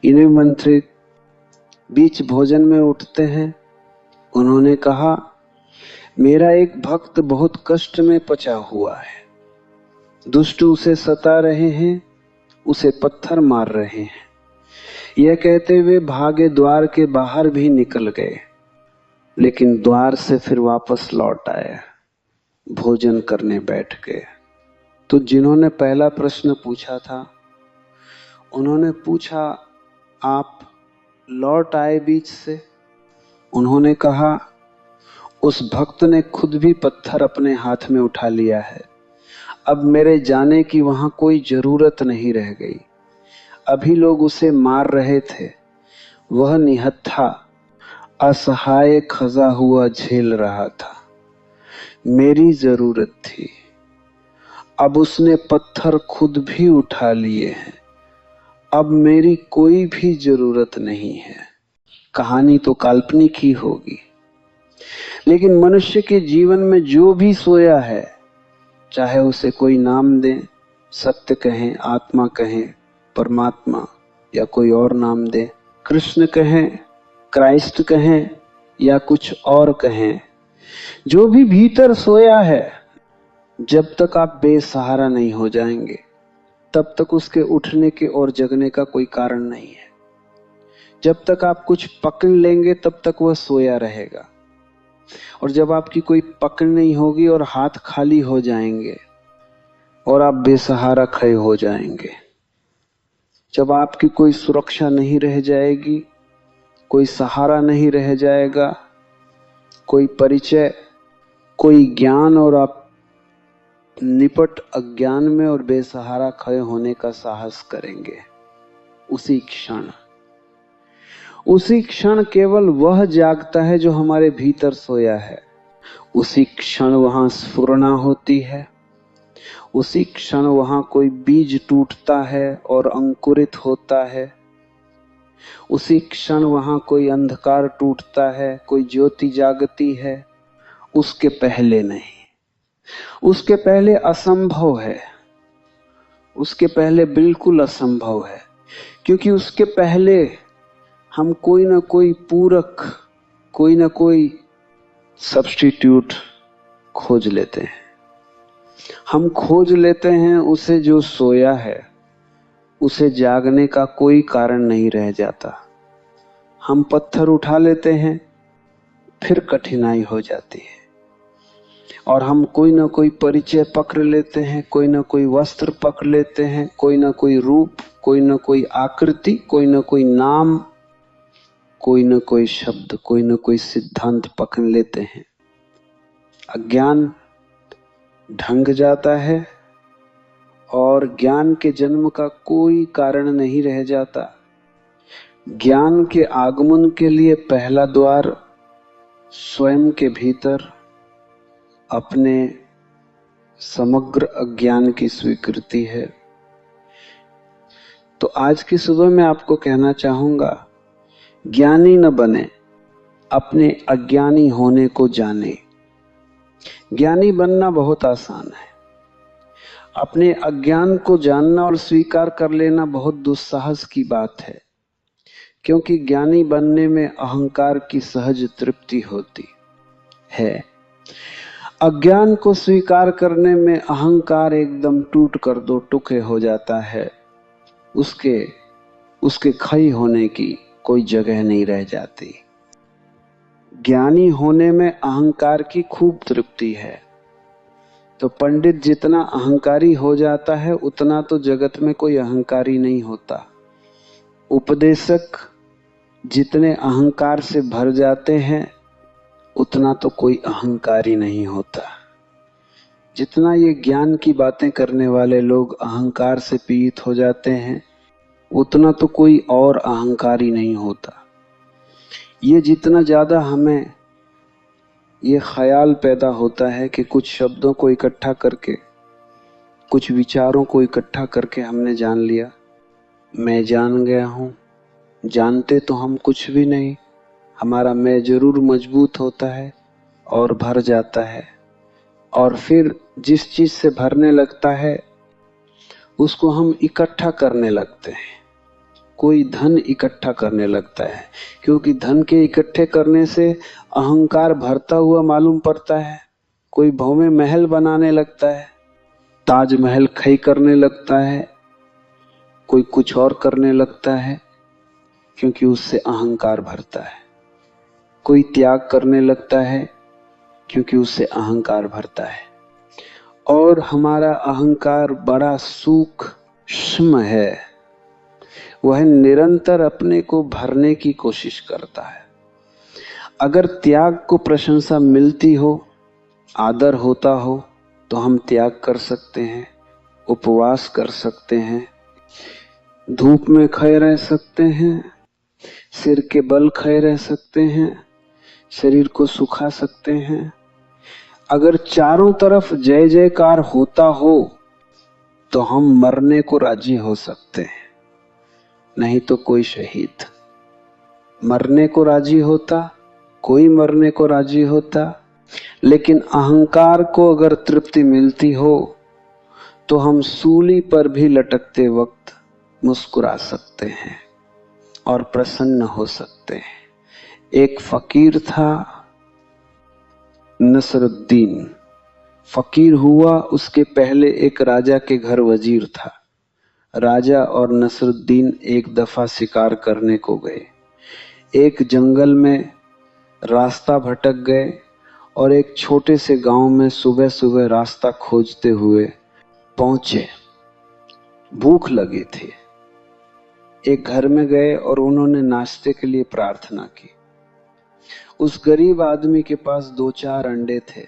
इन्हें मंत्री बीच भोजन में उठते हैं। उन्होंने कहा, मेरा एक भक्त बहुत कष्ट में पचा हुआ है, दुष्ट उसे सता रहे हैं, उसे पत्थर मार रहे हैं। यह कहते हुए भागे द्वार के बाहर भी निकल गए, लेकिन द्वार से फिर वापस लौट आए, भोजन करने बैठ गए। तो जिन्होंने पहला प्रश्न पूछा था, उन्होंने पूछा, आप लौट आए बीच से? उन्होंने कहा, उस भक्त ने खुद भी पत्थर अपने हाथ में उठा लिया है, अब मेरे जाने की वहां कोई जरूरत नहीं रह गई। अभी लोग उसे मार रहे थे, वह निहत्था असहाय खजा हुआ झेल रहा था, मेरी जरूरत थी, अब उसने पत्थर खुद भी उठा लिए हैं, अब मेरी कोई भी जरूरत नहीं है। कहानी तो काल्पनिक ही होगी, लेकिन मनुष्य के जीवन में जो भी सोया है, चाहे उसे कोई नाम दें, सत्य कहें, आत्मा कहें, परमात्मा, या कोई और नाम दें, कृष्ण कहें, क्राइस्ट कहें, या कुछ और कहें, जो भी भीतर सोया है, जब तक आप बेसहारा नहीं हो जाएंगे तब तक उसके उठने के और जगने का कोई कारण नहीं है। जब तक आप कुछ पकड़ लेंगे तब तक वह सोया रहेगा, और जब आपकी कोई पकड़ नहीं होगी और हाथ खाली हो जाएंगे और आप बेसहारा खड़े हो जाएंगे, जब आपकी कोई सुरक्षा नहीं रह जाएगी, कोई सहारा नहीं रह जाएगा, कोई परिचय, कोई ज्ञान, और आप निपट अज्ञान में और बेसहारा खड़े होने का साहस करेंगे, उसी क्षण केवल वह जागता है जो हमारे भीतर सोया है। उसी क्षण वहां स्फुरना होती है, उसी क्षण वहां कोई बीज टूटता है और अंकुरित होता है, उसी क्षण वहां कोई अंधकार टूटता है, कोई ज्योति जागती है। उसके पहले नहीं, उसके पहले असंभव है, उसके पहले बिल्कुल असंभव है, क्योंकि उसके पहले हम कोई ना कोई पूरक, कोई ना कोई सब्स्टिट्यूट खोज लेते हैं। हम खोज लेते हैं उसे जो सोया है, उसे जागने का कोई कारण नहीं रह जाता। हम पत्थर उठा लेते हैं, फिर कठिनाई हो जाती है, और हम कोई ना कोई परिचय पकड़ लेते हैं, कोई ना कोई वस्त्र पकड़ लेते हैं, कोई ना कोई रूप, कोई ना कोई आकृति, कोई ना कोई नाम, कोई ना कोई शब्द, कोई ना कोई सिद्धांत पकड़ लेते हैं। अज्ञान ढंग जाता है और ज्ञान के जन्म का कोई कारण नहीं रह जाता। ज्ञान के आगमन के लिए पहला द्वार स्वयं के भीतर अपने समग्र अज्ञान की स्वीकृति है। तो आज की सुबह मैं आपको कहना चाहूंगा, ज्ञानी न बने, अपने अज्ञानी होने को जाने। ज्ञानी बनना बहुत आसान है, अपने अज्ञान को जानना और स्वीकार कर लेना बहुत दुस्साहस की बात है, क्योंकि ज्ञानी बनने में अहंकार की सहज तृप्ति होती है। अज्ञान को स्वीकार करने में अहंकार एकदम टूट कर दो टुकड़े हो जाता है, उसके क्षय होने की कोई जगह नहीं रह जाती। ज्ञानी होने में अहंकार की खूब तृप्ति है। तो पंडित जितना अहंकारी हो जाता है, उतना तो जगत में कोई अहंकारी नहीं होता। उपदेशक जितने अहंकार से भर जाते हैं, उतना तो कोई अहंकारी नहीं होता। जितना ये ज्ञान की बातें करने वाले लोग अहंकार से पीड़ित हो जाते हैं, उतना तो कोई और अहंकारी नहीं होता। ये जितना ज्यादा हमें ये ख्याल पैदा होता है कि कुछ शब्दों को इकट्ठा करके, कुछ विचारों को इकट्ठा करके हमने जान लिया, मैं जान गया हूं। जानते तो हम कुछ भी नहीं, हमारा मैं जरूर मजबूत होता है और भर जाता है, और फिर जिस चीज से भरने लगता है उसको हम इकट्ठा करने लगते हैं। कोई धन इकट्ठा करने लगता है, क्योंकि धन के इकट्ठे करने से अहंकार भरता हुआ मालूम पड़ता है। कोई भव्य महल बनाने लगता है, ताजमहल खई करने लगता है, कोई कुछ और करने लगता है, क्योंकि उससे अहंकार भरता है। कोई त्याग करने लगता है क्योंकि उससे अहंकार भरता है। और हमारा अहंकार बड़ा सूक्ष्म है, वह निरंतर अपने को भरने की कोशिश करता है। अगर त्याग को प्रशंसा मिलती हो, आदर होता हो, तो हम त्याग कर सकते हैं, उपवास कर सकते हैं, धूप में खड़े रह सकते हैं, सिर के बल खड़े रह सकते हैं, शरीर को सुखा सकते हैं। अगर चारों तरफ जय जयकार होता हो तो हम मरने को राजी हो सकते हैं, नहीं तो कोई शहीद। मरने को राजी होता, कोई मरने को राजी होता, लेकिन अहंकार को अगर तृप्ति मिलती हो तो हम सूली पर भी लटकते वक्त मुस्कुरा सकते हैं और प्रसन्न हो सकते हैं। एक फकीर था नसरुद्दीन, फकीर हुआ, उसके पहले एक राजा के घर वजीर था। राजा और नसरुद्दीन एक दफा शिकार करने को गए। एक जंगल में रास्ता भटक गए और एक छोटे से गांव में सुबह सुबह रास्ता खोजते हुए पहुंचे। भूख लगी थी। एक घर में गए और उन्होंने नाश्ते के लिए प्रार्थना की। उस गरीब आदमी के पास 2-4 अंडे थे।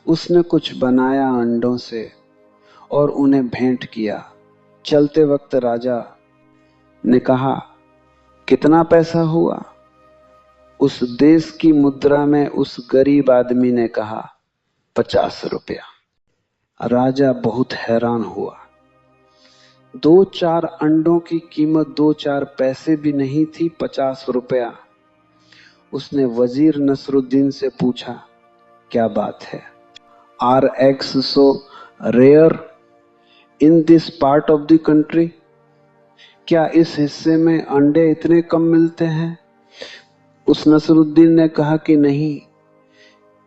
उसने कुछ बनाया अंडों से और उन्हें भेंट किया। चलते वक्त राजा ने कहा, कितना पैसा हुआ? उस देश की मुद्रा में उस गरीब आदमी ने कहा, 50 रुपया। राजा बहुत हैरान हुआ। 2-4 अंडों की कीमत 2-4 पैसे भी नहीं थी, 50 रुपया। उसने वजीर नसरुद्दीन से पूछा, क्या बात है? Are eggs so rare in this part of the country? क्या इस हिस्से में अंडे इतने कम मिलते हैं? उस नसरुद्दीन ने कहा कि नहीं,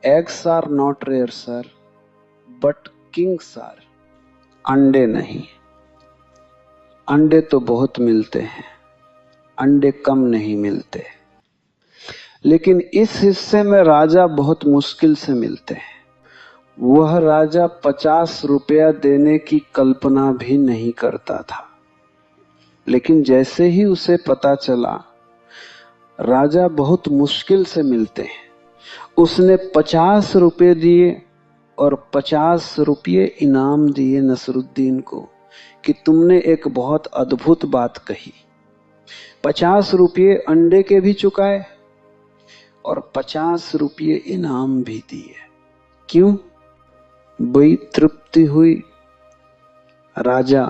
eggs are not rare sir, but kings are. अंडे नहीं, अंडे तो बहुत मिलते हैं, अंडे कम नहीं मिलते। लेकिन इस हिस्से में राजा बहुत मुश्किल से मिलते हैं। वह राजा 50 रुपया देने की कल्पना भी नहीं करता था, लेकिन जैसे ही उसे पता चला राजा बहुत मुश्किल से मिलते हैं, उसने 50 रुपये दिए और 50 रुपये इनाम दिए नसरुद्दीन को कि तुमने एक बहुत अद्भुत बात कही। 50 रुपये अंडे के भी चुकाए और 50 रुपये इनाम भी दिए। क्यों? बड़ी तृप्ति हुई। राजा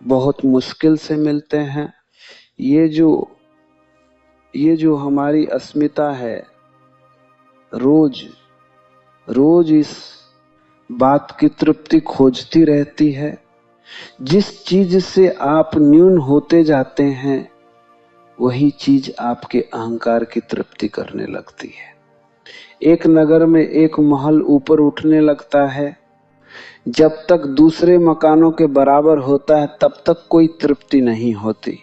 बहुत मुश्किल से मिलते हैं। ये जो हमारी अस्मिता है, रोज रोज इस बात की तृप्ति खोजती रहती है। जिस चीज से आप न्यून होते जाते हैं वही चीज आपके अहंकार की तृप्ति करने लगती है। एक नगर में एक महल ऊपर उठने लगता है, जब तक दूसरे मकानों के बराबर होता है तब तक कोई तृप्ति नहीं होती।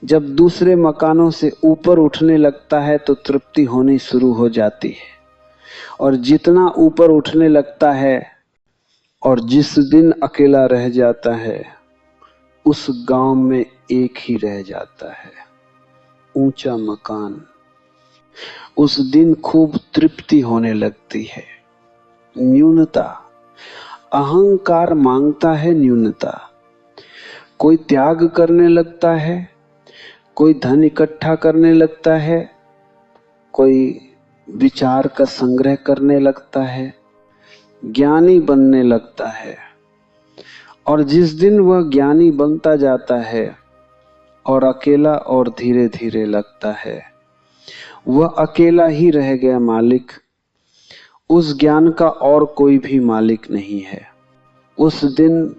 जब दूसरे मकानों से ऊपर उठने लगता है तो तृप्ति होनी शुरू हो जाती है। और जितना ऊपर उठने लगता है और जिस दिन अकेला रह जाता है, उस गांव में एक ही रह जाता है, ऊंचा मकान। उस दिन खूब तृप्ति होने लगती है। न्यूनता। अहंकार मांगता है न्यूनता। कोई त्याग करने लगता है, कोई धन इकट्ठा करने लगता है, कोई विचार का संग्रह करने लगता है, ज्ञानी बनने लगता है। और जिस दिन वह ज्ञानी बनता जाता है और अकेला और धीरे धीरे लगता है, वह अकेला ही रह गया मालिक, उस ज्ञान का और कोई भी मालिक नहीं है। उस दिन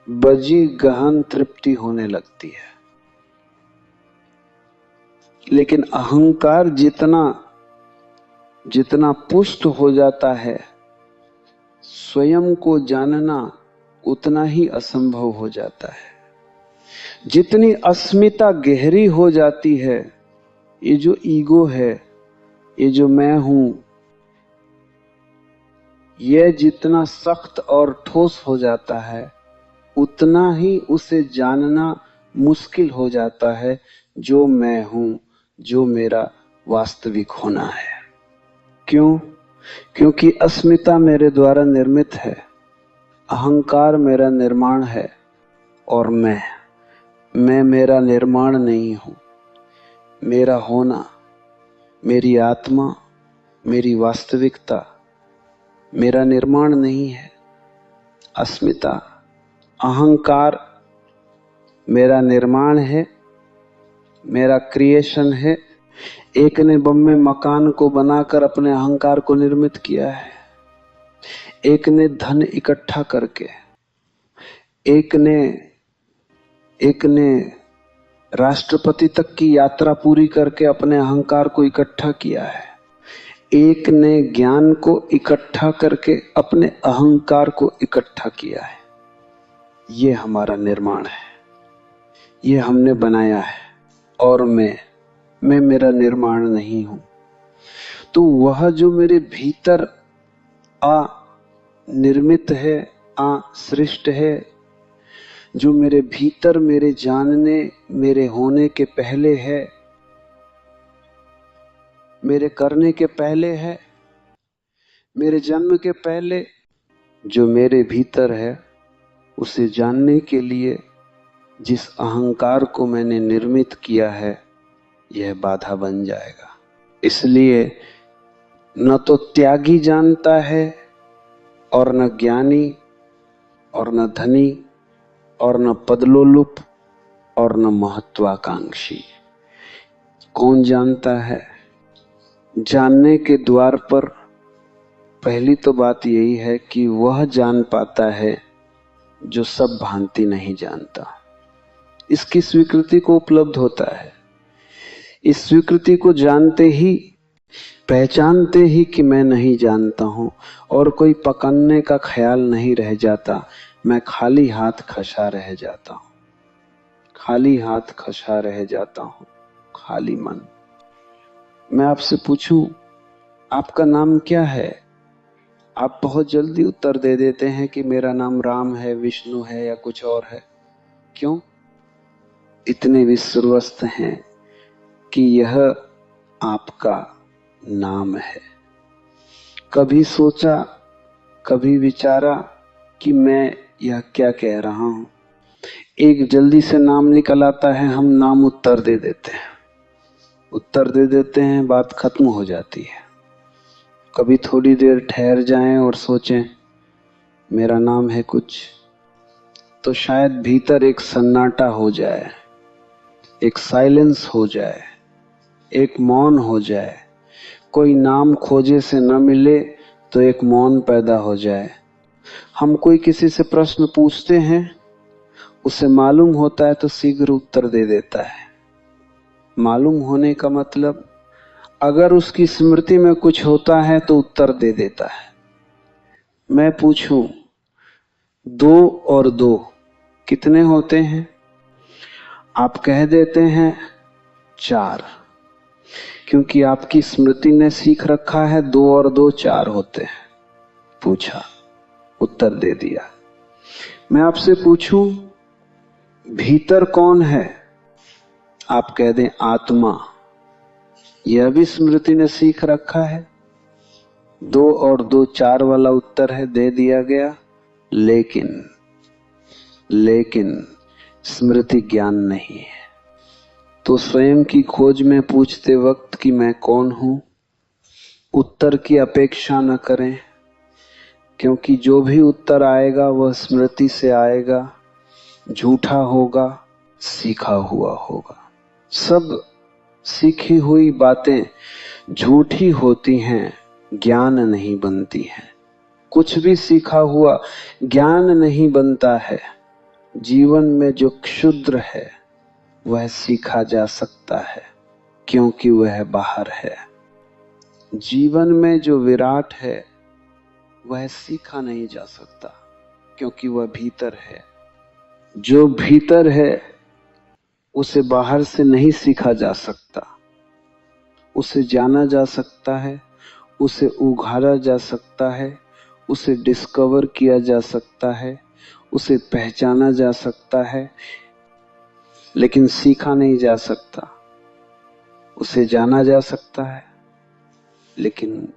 बजी गहन तृप्ति होने लगती है। लेकिन अहंकार जितना जितना पुष्ट हो जाता है, स्वयं को जानना उतना ही असंभव हो जाता है। जितनी अस्मिता गहरी हो जाती है, ये जो ईगो है, ये जो मैं हूं, यह जितना सख्त और ठोस हो जाता है, उतना ही उसे जानना मुश्किल हो जाता है, जो मैं हूं, जो मेरा वास्तविक होना है। क्यों? क्योंकि अस्मिता मेरे द्वारा निर्मित है, अहंकार मेरा निर्माण है, और मैं मेरा निर्माण नहीं हूं। मेरा होना, मेरी आत्मा, मेरी वास्तविकता मेरा निर्माण नहीं है। अस्मिता, अहंकार मेरा निर्माण है, मेरा क्रिएशन है। एक ने बम्बे मकान को बनाकर अपने अहंकार को निर्मित किया है, एक ने धन इकट्ठा करके, एक ने राष्ट्रपति तक की यात्रा पूरी करके अपने अहंकार को इकट्ठा किया है, एक ने ज्ञान को इकट्ठा करके अपने अहंकार को इकट्ठा किया है। ये हमारा निर्माण है, ये हमने बनाया है, और मैं मेरा निर्माण नहीं हूं। तो वह जो मेरे भीतर निर्मित है, सृष्ट है, जो मेरे भीतर मेरे जानने, मेरे होने के पहले है, मेरे करने के पहले है, मेरे जन्म के पहले, जो मेरे भीतर है, उसे जानने के लिए जिस अहंकार को मैंने निर्मित किया है, यह बाधा बन जाएगा। इसलिए न तो त्यागी जानता है, और न ज्ञानी, और न धनी, और न पदलोलुप, और न महत्वाकांक्षी। कौन जानता है? जानने के द्वार पर पहली तो बात यही है कि वह जान पाता है जो सब भांति नहीं जानता। इसकी स्वीकृति को उपलब्ध होता है। इस स्वीकृति को जानते ही, पहचानते ही कि मैं नहीं जानता हूं, और कोई पकड़ने का ख्याल नहीं रह जाता, मैं खाली हाथ खसा रह जाता हूं, खाली हाथ खसा रह जाता हूं, खाली मन। मैं आपसे पूछूं, आपका नाम क्या है? आप बहुत जल्दी उत्तर दे देते हैं कि मेरा नाम राम है, विष्णु है, या कुछ और है। क्यों? इतने विश्वस्त हैं कि यह आपका नाम है। कभी सोचा, कभी विचारा कि मैं यह क्या कह रहा हूं? एक जल्दी से नाम निकल आता है, हम नाम उत्तर दे देते हैं, उत्तर दे देते हैं, बात खत्म हो जाती है। कभी थोड़ी देर ठहर जाएं और सोचें, मेरा नाम है कुछ, तो शायद भीतर एक सन्नाटा हो जाए, एक साइलेंस हो जाए, एक मौन हो जाए। कोई नाम खोजे से न मिले तो एक मौन पैदा हो जाए। हम कोई किसी से प्रश्न पूछते हैं, उसे मालूम होता है तो शीघ्र उत्तर दे देता है। मालूम होने का मतलब, अगर उसकी स्मृति में कुछ होता है तो उत्तर दे देता है। मैं पूछूं, 2 और 2 कितने होते हैं? आप कह देते हैं 4, क्योंकि आपकी स्मृति ने सीख रखा है 2 और 2 4 होते हैं। पूछा, उत्तर दे दिया। मैं आपसे पूछूं, भीतर कौन है? आप कह दें आत्मा। यह भी स्मृति ने सीख रखा है। 2 और 2 4 वाला उत्तर है, दे दिया गया। लेकिन स्मृति ज्ञान नहीं है। तो स्वयं की खोज में पूछते वक्त कि मैं कौन हूं, उत्तर की अपेक्षा न करें, क्योंकि जो भी उत्तर आएगा वह स्मृति से आएगा, झूठा होगा, सीखा हुआ होगा। सब सीखी हुई बातें झूठी होती हैं, ज्ञान नहीं बनती हैं। कुछ भी सीखा हुआ ज्ञान नहीं बनता है। जीवन में जो क्षुद्र है वह सीखा जा सकता है, क्योंकि वह बाहर है। जीवन में जो विराट है वह सीखा नहीं जा सकता, क्योंकि वह भीतर है। जो भीतर है उसे बाहर से नहीं सीखा जा सकता। उसे जाना जा सकता है, उसे उघाड़ा जा सकता है, उसे डिस्कवर किया जा सकता है, उसे पहचाना जा सकता है, लेकिन सीखा नहीं जा सकता। उसे जाना जा सकता है, लेकिन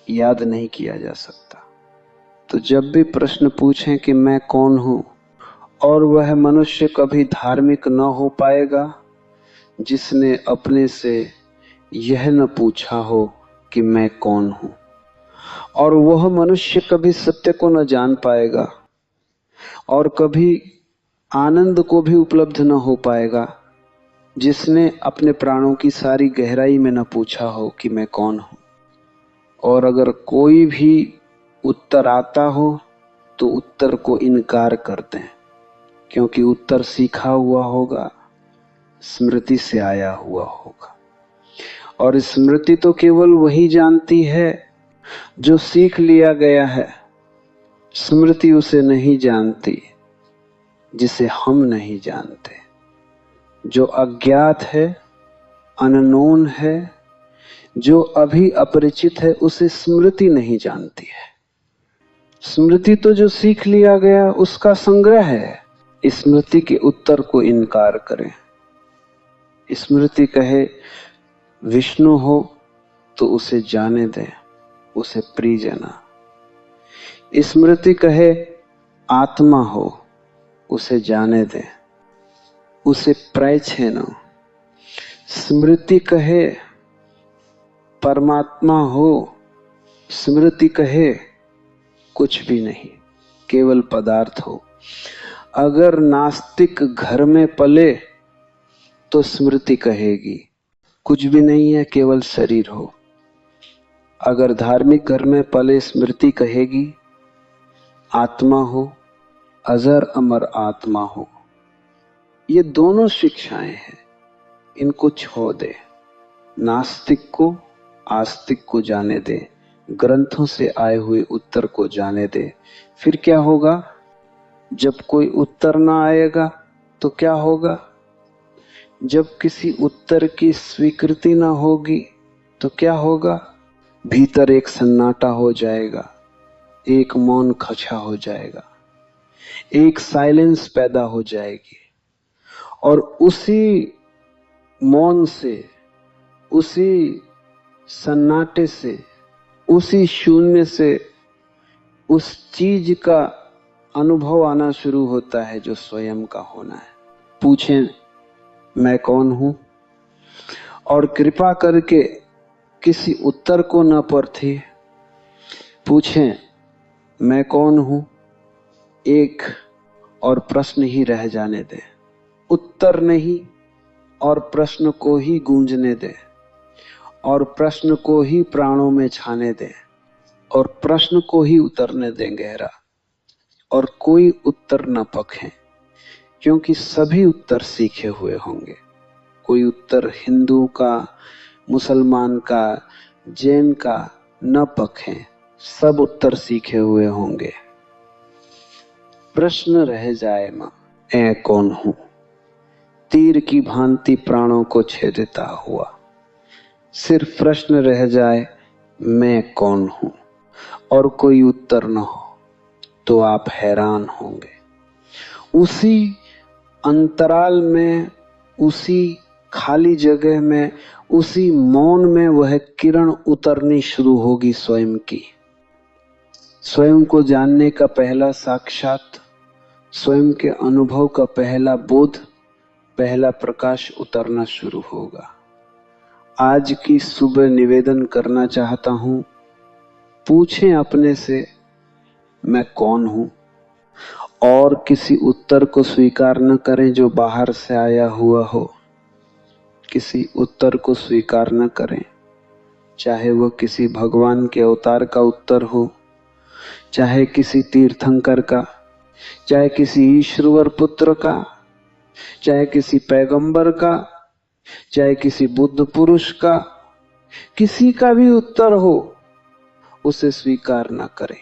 याद नहीं किया जा सकता। तो जब भी प्रश्न पूछें कि मैं कौन हूं, और वह मनुष्य कभी धार्मिक न हो पाएगा जिसने अपने से यह न पूछा हो कि मैं कौन हूं, और वह मनुष्य कभी सत्य को न जान पाएगा और कभी आनंद को भी उपलब्ध न हो पाएगा जिसने अपने प्राणों की सारी गहराई में न पूछा हो कि मैं कौन हूं। और अगर कोई भी उत्तर आता हो तो उत्तर को इनकार करते हैं, क्योंकि उत्तर सीखा हुआ होगा, स्मृति से आया हुआ होगा। और स्मृति तो केवल वही जानती है जो सीख लिया गया है। स्मृति उसे नहीं जानती जिसे हम नहीं जानते। जो अज्ञात है, अननोन है, जो अभी अपरिचित है, उसे स्मृति नहीं जानती है। स्मृति तो जो सीख लिया गया उसका संग्रह है। स्मृति के उत्तर को इनकार करें। स्मृति कहे विष्णु हो तो उसे जाने दें, उसे प्रियजना। स्मृति कहे आत्मा हो, उसे जाने दें, उसे प्रयच्छेनो। स्मृति कहे परमात्मा हो, स्मृति कहे कुछ भी नहीं, केवल पदार्थ हो। अगर नास्तिक घर में पले तो स्मृति कहेगी कुछ भी नहीं है, केवल शरीर हो। अगर धार्मिक घर में पले, स्मृति कहेगी आत्मा हो, अजर अमर आत्मा हो। ये दोनों शिक्षाएं हैं, इनको छोड़ दे। नास्तिक को आस्तिक को जाने दे, ग्रंथों से आए हुए उत्तर को जाने दे। फिर क्या होगा? जब कोई उत्तर ना आएगा तो क्या होगा? जब किसी उत्तर की स्वीकृति ना होगी तो क्या होगा? भीतर एक सन्नाटा हो जाएगा, एक मौन खचा हो जाएगा, एक साइलेंस पैदा हो जाएगी। और उसी मौन से, उसी सन्नाटे से, उसी शून्य से उस चीज का अनुभव आना शुरू होता है जो स्वयं का होना है। पूछें मैं कौन हूं, और कृपा करके किसी उत्तर को न परखें। पूछें मैं कौन हूं, एक और प्रश्न ही रह जाने दे। उत्तर नहीं, और प्रश्न को ही गूंजने दे, और प्रश्न को ही प्राणों में छाने दे, और प्रश्न को ही उतरने दें गहरा, और कोई उत्तर न पखें, क्योंकि सभी उत्तर सीखे हुए होंगे। कोई उत्तर हिंदू का, मुसलमान का, जैन का न पखें, सब उत्तर सीखे हुए होंगे। प्रश्न रह जाए मां, ऐ कौन हूं, तीर की भांति प्राणों को छेदता हुआ। सिर्फ प्रश्न रह जाए मैं कौन हूं, और कोई उत्तर न हो तो आप हैरान होंगे। उसी अंतराल में, उसी खाली जगह में, उसी मौन में वह किरण उतरनी शुरू होगी स्वयं की। स्वयं को जानने का पहला साक्षात, स्वयं के अनुभव का पहला बोध, पहला प्रकाश उतरना शुरू होगा। आज की सुबह निवेदन करना चाहता हूं, पूछें अपने से, मैं कौन हूं? और किसी उत्तर को स्वीकार न करें जो बाहर से आया हुआ हो। किसी उत्तर को स्वीकार न करें, चाहे वह किसी भगवान के अवतार का उत्तर हो, चाहे किसी तीर्थंकर का, चाहे किसी ईश्वर पुत्र का, चाहे किसी पैगंबर का, चाहे किसी बुद्ध पुरुष का, किसी का भी उत्तर हो, उसे स्वीकार न करें।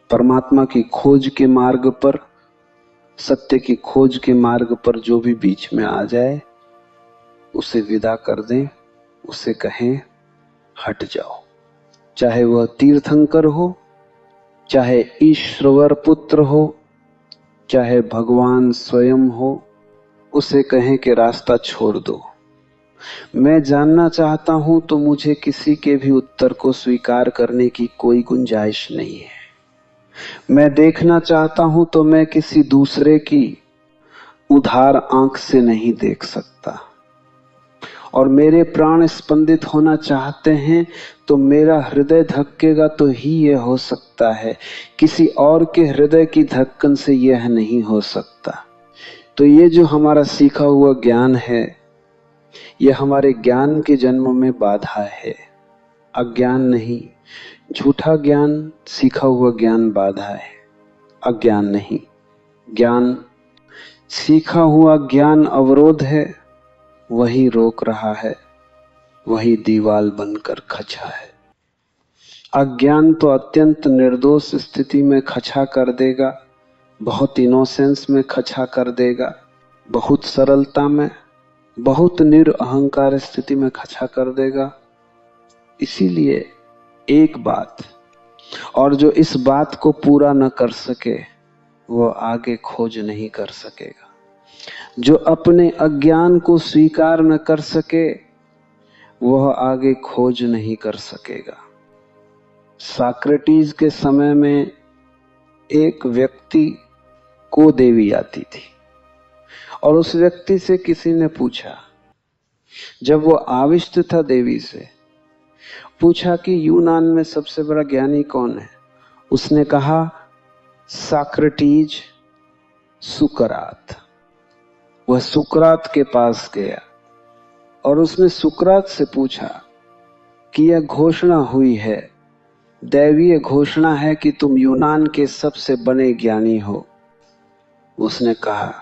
परमात्मा की खोज के मार्ग पर, सत्य की खोज के मार्ग पर जो भी बीच में आ जाए, उसे विदा कर दें, उसे कहें हट जाओ। चाहे वह तीर्थंकर हो, चाहे ईश्वर पुत्र हो, चाहे भगवान स्वयं हो, उसे कहें कि रास्ता छोड़ दो। मैं जानना चाहता हूं तो मुझे किसी के भी उत्तर को स्वीकार करने की कोई गुंजाइश नहीं है। मैं देखना चाहता हूं तो मैं किसी दूसरे की उधार आंख से नहीं देख सकता। और मेरे प्राण स्पंदित होना चाहते हैं तो मेरा हृदय धड़केगा तो ही यह हो सकता है, किसी और के हृदय की धड़कन से यह नहीं हो सकता। तो ये जो हमारा सीखा हुआ ज्ञान है, यह हमारे ज्ञान के जन्म में बाधा है। अज्ञान नहीं, झूठा ज्ञान, सीखा हुआ ज्ञान बाधा है, अज्ञान नहीं। ज्ञान, सीखा हुआ ज्ञान अवरोध है, वही रोक रहा है, वही दीवाल बनकर खचा है। अज्ञान तो अत्यंत निर्दोष स्थिति में खचा कर देगा, बहुत इनोसेंस में खचा कर देगा, बहुत सरलता में, बहुत निरअहंकार स्थिति में खचा कर देगा। इसीलिए एक बात, और जो इस बात को पूरा न कर सके वह आगे खोज नहीं कर सकेगा। जो अपने अज्ञान को स्वीकार न कर सके वह आगे खोज नहीं कर सकेगा। साक्रेटिस के समय में एक व्यक्ति को देवी आती थी और उस व्यक्ति से किसी ने पूछा, जब वो आविष्ट था देवी से, पूछा कि यूनान में सबसे बड़ा ज्ञानी कौन है? उसने कहा साक्रेटिस, सुकरात। वह सुकरात के पास गया और उसने सुकरात से पूछा कि यह घोषणा हुई है, दैवीय घोषणा है कि तुम यूनान के सबसे बड़े ज्ञानी हो। उसने कहा,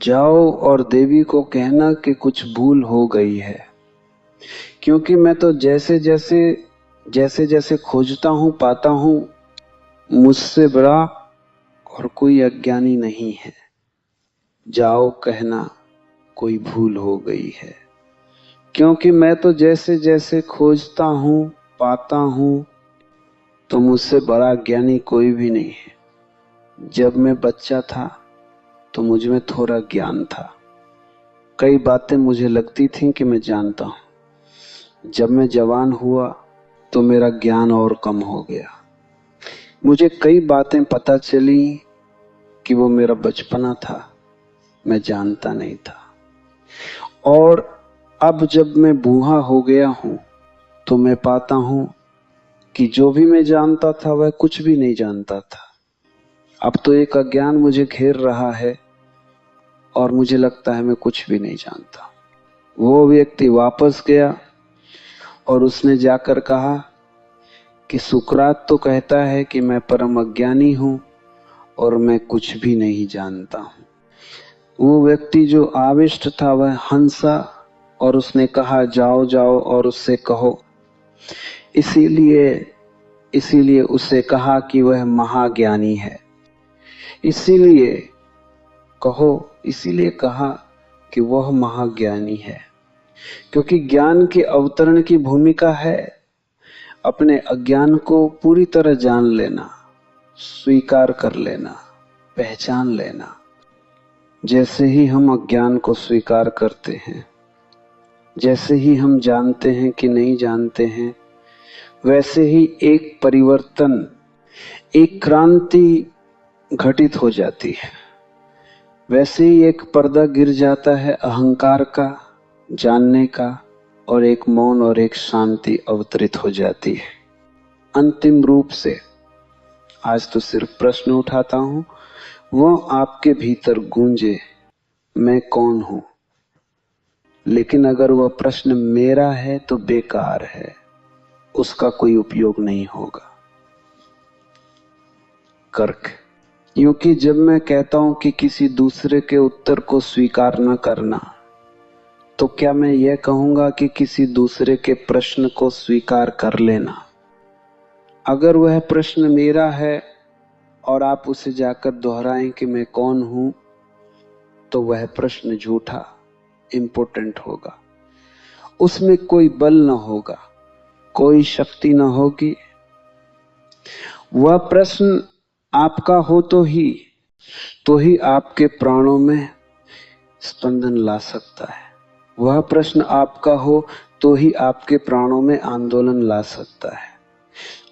जाओ और देवी को कहना कि कुछ भूल हो गई है, क्योंकि मैं तो जैसे जैसे खोजता हूं पाता हूं, मुझसे बड़ा और कोई अज्ञानी नहीं है। जाओ कहना कोई भूल हो गई है, क्योंकि मैं तो जैसे जैसे खोजता हूं पाता हूं, तो मुझसे बड़ा ज्ञानी कोई भी नहीं है। जब मैं बच्चा था तो मुझ में थोड़ा ज्ञान था, कई बातें मुझे लगती थीं कि मैं जानता हूं। जब मैं जवान हुआ तो मेरा ज्ञान और कम हो गया। मुझे कई बातें पता चली कि वो मेरा बचपना था, मैं जानता नहीं था। और अब जब मैं बूढ़ा हो गया हूं तो मैं पाता हूं कि जो भी मैं जानता था वह कुछ भी नहीं जानता था। अब तो एक अज्ञान मुझे घेर रहा है और मुझे लगता है मैं कुछ भी नहीं जानता। वो व्यक्ति वापस गया और उसने जाकर कहा कि सुकरात तो कहता है कि मैं परम अज्ञानी हूं और मैं कुछ भी नहीं जानता हूं। वो व्यक्ति जो आविष्ट था वह हंसा और उसने कहा, जाओ जाओ और उससे कहो। इसीलिए उसे कहा कि वह महाज्ञानी है। इसीलिए कहा कि वह महाज्ञानी है, क्योंकि ज्ञान के अवतरण की भूमिका है अपने अज्ञान को पूरी तरह जान लेना, स्वीकार कर लेना, पहचान लेना। जैसे ही हम अज्ञान को स्वीकार करते हैं, जैसे ही हम जानते हैं कि नहीं जानते हैं, वैसे ही एक परिवर्तन, एक क्रांति घटित हो जाती है। वैसे ही एक पर्दा गिर जाता है अहंकार का, जानने का, और एक मौन और एक शांति अवतरित हो जाती है। अंतिम रूप से आज तो सिर्फ प्रश्न उठाता हूं, वो आपके भीतर गूंजे, मैं कौन हूं। लेकिन अगर वह प्रश्न मेरा है तो बेकार है, उसका कोई उपयोग नहीं होगा। कर्क, क्योंकि जब मैं कहता हूं कि किसी दूसरे के उत्तर को स्वीकार न करना, तो क्या मैं यह कहूंगा कि किसी दूसरे के प्रश्न को स्वीकार कर लेना? अगर वह प्रश्न मेरा है और आप उसे जाकर दोहराएं कि मैं कौन हूं, तो वह प्रश्न झूठा, इंपोर्टेंट होगा। उसमें कोई बल न होगा, कोई शक्ति न होगी। वह प्रश्न आपका हो तो ही आपके प्राणों में स्पंदन ला सकता है। वह प्रश्न आपका हो तो ही आपके प्राणों में आंदोलन ला सकता है।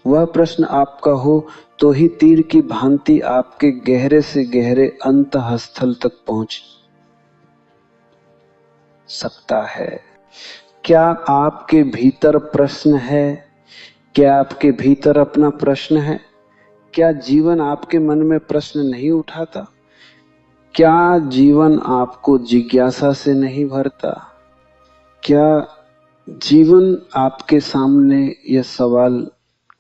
वह प्रश्न आपका हो तो ही तीर की भांति आपके गहरे से गहरे अंतःस्थल तक पहुंच सकता है। क्या आपके भीतर प्रश्न है? क्या आपके भीतर अपना प्रश्न है? क्या जीवन आपके मन में प्रश्न नहीं उठाता? क्या जीवन आपको जिज्ञासा से नहीं भरता? क्या जीवन आपके सामने यह सवाल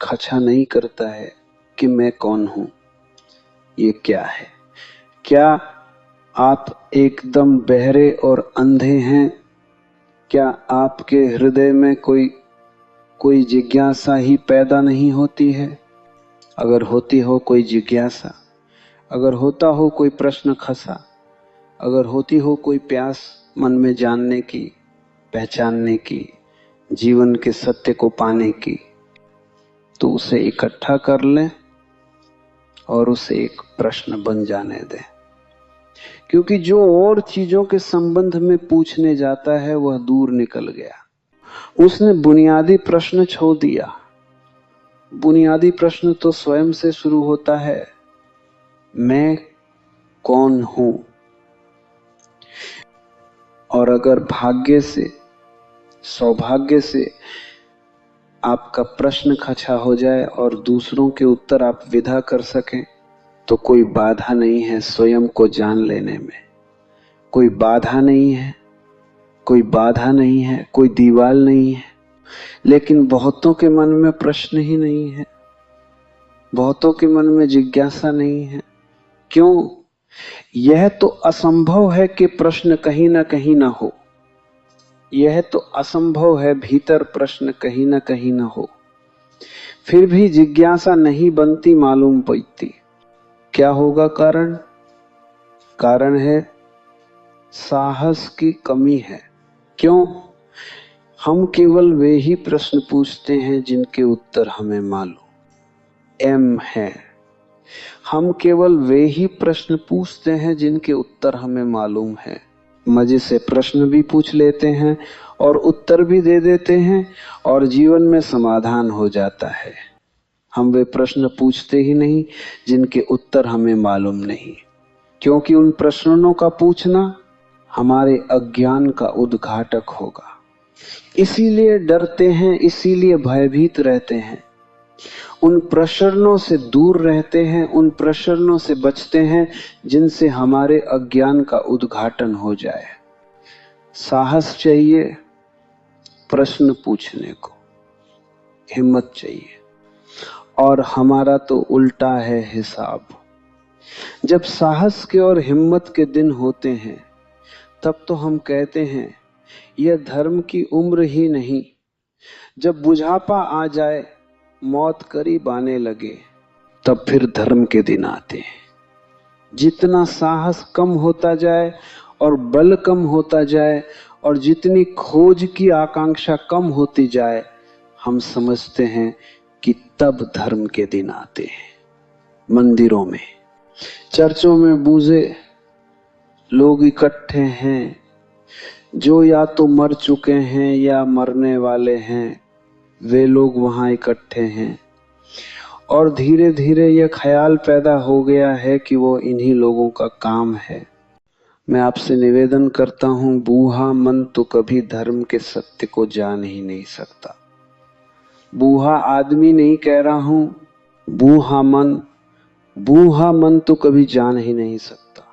खड़ा नहीं करता है कि मैं कौन हूं, ये क्या है? क्या आप एकदम बहरे और अंधे हैं? क्या आपके हृदय में कोई जिज्ञासा ही पैदा नहीं होती है? अगर होती हो कोई जिज्ञासा, अगर होता हो कोई प्रश्न खसा, अगर होती हो कोई प्यास मन में जानने की, पहचानने की, जीवन के सत्य को पाने की, तो उसे इकट्ठा कर लें और उसे एक प्रश्न बन जाने दें। क्योंकि जो और चीजों के संबंध में पूछने जाता है वह दूर निकल गया। उसने बुनियादी प्रश्न छोड़ दिया। बुनियादी प्रश्न तो स्वयं से शुरू होता है, मैं कौन हूं? और अगर भाग्य से, सौभाग्य से आपका प्रश्न खचा हो जाए और दूसरों के उत्तर आप विदा कर सकें, तो कोई बाधा नहीं है स्वयं को जान लेने में। कोई बाधा नहीं है, कोई बाधा नहीं है, कोई दीवार नहीं है। लेकिन बहुतों के मन में प्रश्न ही नहीं है, बहुतों के मन में जिज्ञासा नहीं है। क्यों? यह तो असंभव है कि प्रश्न कहीं ना कहीं ना हो। यह तो असंभव है भीतर प्रश्न कहीं ना हो। फिर भी जिज्ञासा नहीं बनती मालूम पड़ती। क्या होगा कारण? कारण है साहस की कमी है। क्यों? हम केवल वे ही प्रश्न पूछते हैं जिनके उत्तर हमें मालूम एम है। हम केवल वे ही प्रश्न पूछते हैं जिनके उत्तर हमें मालूम है। मजे से प्रश्न भी पूछ लेते हैं और उत्तर भी दे देते हैं और जीवन में समाधान हो जाता है। हम वे प्रश्न पूछते ही नहीं जिनके उत्तर हमें मालूम नहीं, क्योंकि उन प्रश्नों का पूछना हमारे अज्ञान का उद्घाटक होगा। इसीलिए डरते हैं, इसीलिए भयभीत रहते हैं, उन प्रश्नों से दूर रहते हैं, उन प्रश्नों से बचते हैं जिनसे हमारे अज्ञान का उद्घाटन हो जाए। साहस चाहिए प्रश्न पूछने को, हिम्मत चाहिए। और हमारा तो उल्टा है हिसाब। जब साहस के और हिम्मत के दिन होते हैं तब तो हम कहते हैं यह धर्म की उम्र ही नहीं। जब बुढ़ापा आ जाए, मौत करीब आने लगे, तब फिर धर्म के दिन आते हैं। जितना साहस कम होता जाए और बल कम होता जाए और जितनी खोज की आकांक्षा कम होती जाए, हम समझते हैं कि तब धर्म के दिन आते हैं। मंदिरों में, चर्चों में बूझे लोग इकट्ठे हैं, जो या तो मर चुके हैं या मरने वाले हैं, वे लोग वहां इकट्ठे हैं। और धीरे धीरे यह ख्याल पैदा हो गया है कि वो इन्हीं लोगों का काम है। मैं आपसे निवेदन करता हूं, बूढ़ा मन तो कभी धर्म के सत्य को जान ही नहीं सकता। बूढ़ा आदमी नहीं कह रहा हूं, बूढ़ा मन तो कभी जान ही नहीं सकता।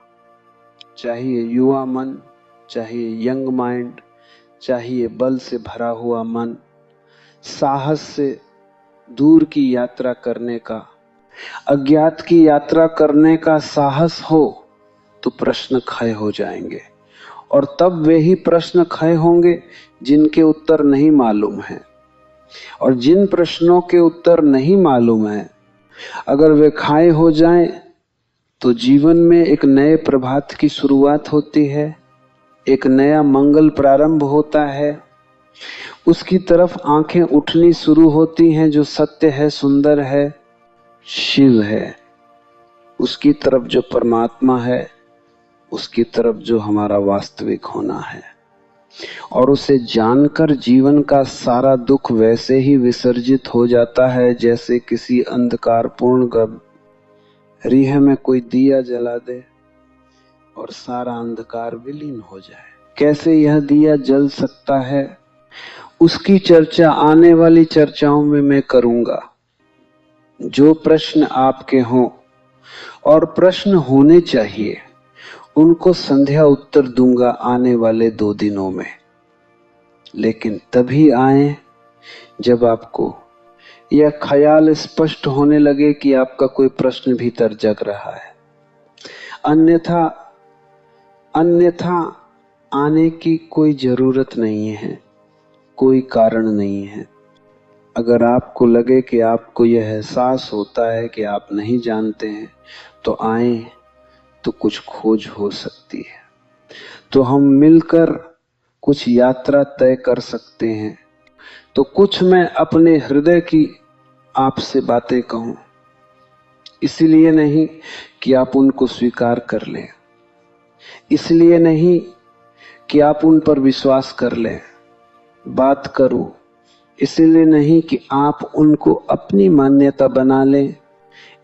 चाहिए युवा मन, चाहिए यंग माइंड, चाहिए बल से भरा हुआ मन, साहस से दूर की यात्रा करने का, अज्ञात की यात्रा करने का साहस हो तो प्रश्न खड़े हो जाएंगे। और तब वे ही प्रश्न खड़े होंगे जिनके उत्तर नहीं मालूम है। और जिन प्रश्नों के उत्तर नहीं मालूम है, अगर वे खाए हो जाएं तो जीवन में एक नए प्रभात की शुरुआत होती है, एक नया मंगल प्रारंभ होता है। उसकी तरफ आंखें उठनी शुरू होती हैं, जो सत्य है, सुंदर है, शिव है, उसकी तरफ जो परमात्मा है, उसकी तरफ जो हमारा वास्तविक होना है। और उसे जानकर जीवन का सारा दुख वैसे ही विसर्जित हो जाता है जैसे किसी अंधकारपूर्ण गृह में कोई दिया जला दे और सारा अंधकार विलीन हो जाए। कैसे यह दिया जल सकता है, उसकी चर्चा आने वाली चर्चाओं में मैं करूंगा। जो प्रश्न आपके हों और प्रश्न होने चाहिए, उनको संध्या उत्तर दूंगा आने वाले 2 दिनों में। लेकिन तभी आए जब आपको यह ख्याल स्पष्ट होने लगे कि आपका कोई प्रश्न भीतर जग रहा है। अन्यथा आने की कोई जरूरत नहीं है, कोई कारण नहीं है। अगर आपको लगे कि आपको यह एहसास होता है कि आप नहीं जानते हैं, तो आए, तो कुछ खोज हो सकती है, तो हम मिलकर कुछ यात्रा तय कर सकते हैं। तो कुछ मैं अपने हृदय की आपसे बातें कहूं, इसलिए नहीं कि आप उनको स्वीकार कर लें, इसलिए नहीं कि आप उन पर विश्वास कर लें। बात करूं इसलिए नहीं कि आप उनको अपनी मान्यता बना लें,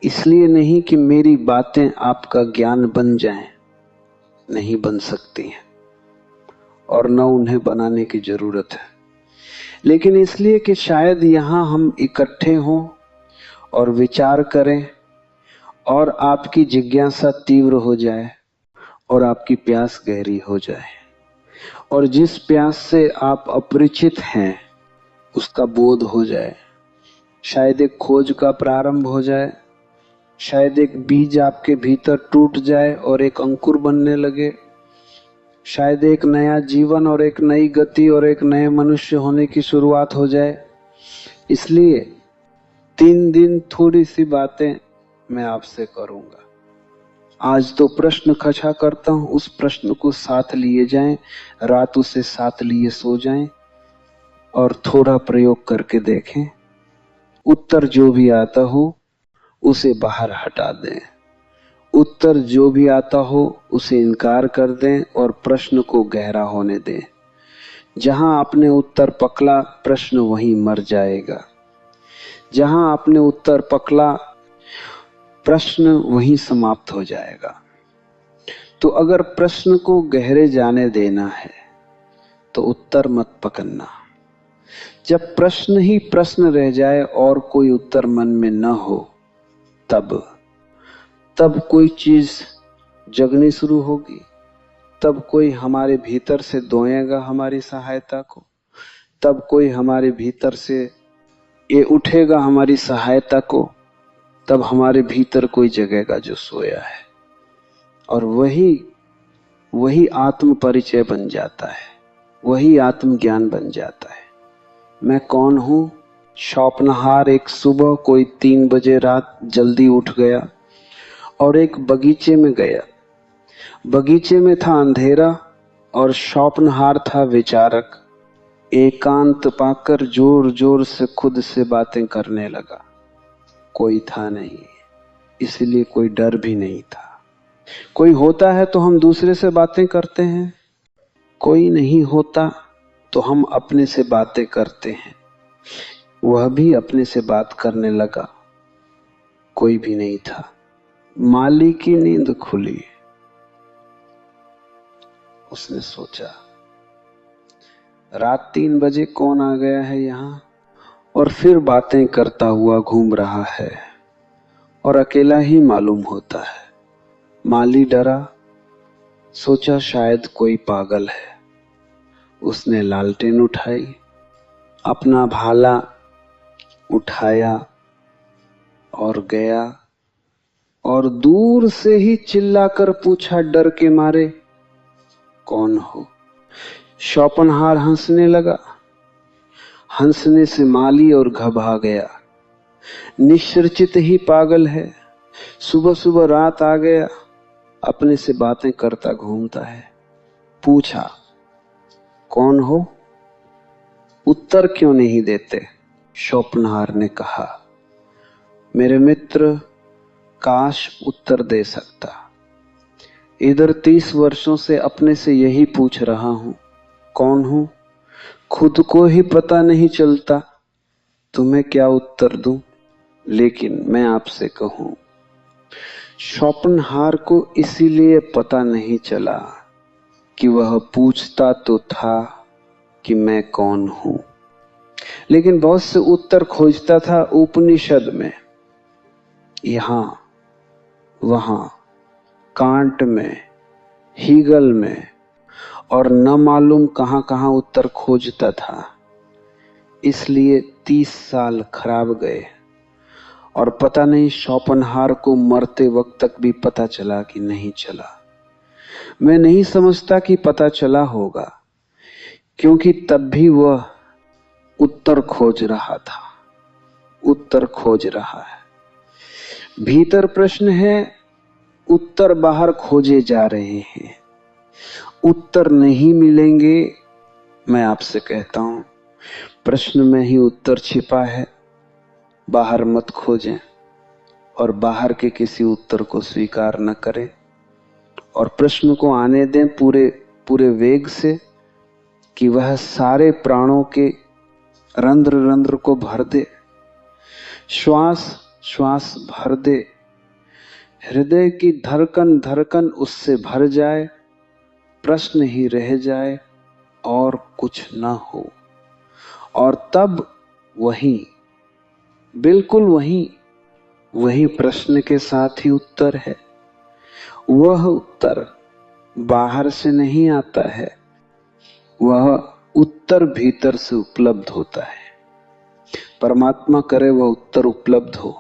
इसलिए नहीं कि मेरी बातें आपका ज्ञान बन जाएं, नहीं बन सकती हैं और न उन्हें बनाने की जरूरत है। लेकिन इसलिए कि शायद यहां हम इकट्ठे हों और विचार करें और आपकी जिज्ञासा तीव्र हो जाए और आपकी प्यास गहरी हो जाए, और जिस प्यास से आप अपरिचित हैं उसका बोध हो जाए। शायद एक खोज का प्रारंभ हो जाए, शायद एक बीज आपके भीतर टूट जाए और एक अंकुर बनने लगे, शायद एक नया जीवन और एक नई गति और एक नए मनुष्य होने की शुरुआत हो जाए। इसलिए 3 दिन थोड़ी सी बातें मैं आपसे करूंगा। आज तो प्रश्न खड़ा करता हूं, उस प्रश्न को साथ लिए जाएं, रात उसे साथ लिए सो जाएं और थोड़ा प्रयोग करके देखें। उत्तर जो भी आता हो उसे बाहर हटा दें, उत्तर जो भी आता हो उसे इनकार कर दें और प्रश्न को गहरा होने दें। जहां आपने उत्तर पकड़ा, प्रश्न वहीं मर जाएगा। जहां आपने उत्तर पकड़ा, प्रश्न वहीं समाप्त हो जाएगा। तो अगर प्रश्न को गहरे जाने देना है तो उत्तर मत पकड़ना। जब प्रश्न ही प्रश्न रह जाए और कोई उत्तर मन में न हो, तब कोई चीज जगनी शुरू होगी, तब कोई हमारे भीतर से दोएगा हमारी सहायता को, तब कोई हमारे भीतर से ये उठेगा हमारी सहायता को, तब हमारे भीतर कोई जगेगा जो सोया है। और वही आत्म परिचय बन जाता है, वही आत्मज्ञान बन जाता है। मैं कौन हूं? शोपनहार एक सुबह कोई 3 बजे रात जल्दी उठ गया और एक बगीचे में गया। बगीचे में था अंधेरा और शोपनहार था विचारक। एकांत पाकर जोर जोर से खुद से बातें करने लगा। कोई था नहीं, इसलिए कोई डर भी नहीं था। कोई होता है तो हम दूसरे से बातें करते हैं, कोई नहीं होता तो हम अपने से बातें करते हैं। वह भी अपने से बात करने लगा, कोई भी नहीं था। माली की नींद खुली। उसने सोचा, रात 3 बजे कौन आ गया है यहां और फिर बातें करता हुआ घूम रहा है और अकेला ही मालूम होता है। माली डरा, सोचा शायद कोई पागल है। उसने लालटेन उठाई, अपना भाला उठाया और गया और दूर से ही चिल्लाकर पूछा डर के मारे, कौन हो? शोपनहार हंसने लगा। हंसने से माली और घबरा गया। निश्चित ही पागल है। सुबह सुबह रात आ गया, अपने से बातें करता घूमता है। पूछा, कौन हो? उत्तर क्यों नहीं देते? शोपनहार ने कहा, मेरे मित्र, काश उत्तर दे सकता। इधर 30 वर्षों से अपने से यही पूछ रहा हूं, कौन हूं? खुद को ही पता नहीं चलता, तुम्हें क्या उत्तर दूं? लेकिन मैं आपसे कहूं, शोपनहार को इसीलिए पता नहीं चला कि वह पूछता तो था कि मैं कौन हूं, लेकिन बहुत से उत्तर खोजता था उपनिषद में, यहां वहां, कांट में, हीगल में, और न मालूम कहां कहां उत्तर खोजता था। इसलिए 30 साल खराब गए और पता नहीं शोपनहार को मरते वक्त तक भी पता चला कि नहीं चला। मैं नहीं समझता कि पता चला होगा, क्योंकि तब भी वह उत्तर खोज रहा था, उत्तर खोज रहा है। भीतर प्रश्न है, उत्तर बाहर खोजे जा रहे हैं। उत्तर नहीं मिलेंगे। मैं आपसे कहता हूं, प्रश्न में ही उत्तर छिपा है। बाहर मत खोजें और बाहर के किसी उत्तर को स्वीकार न करें और प्रश्न को आने दें पूरे वेग से कि वह सारे प्राणों के रंध्र रंध्र को भर दे, श्वास श्वास भर दे, हृदय की धड़कन धड़कन उससे भर जाए, प्रश्न ही रह जाए और कुछ न हो। और तब वही, बिल्कुल वही प्रश्न के साथ ही उत्तर है। वह उत्तर बाहर से नहीं आता है, वह उत्तर भीतर से उपलब्ध होता है। परमात्मा करे वह उत्तर उपलब्ध हो,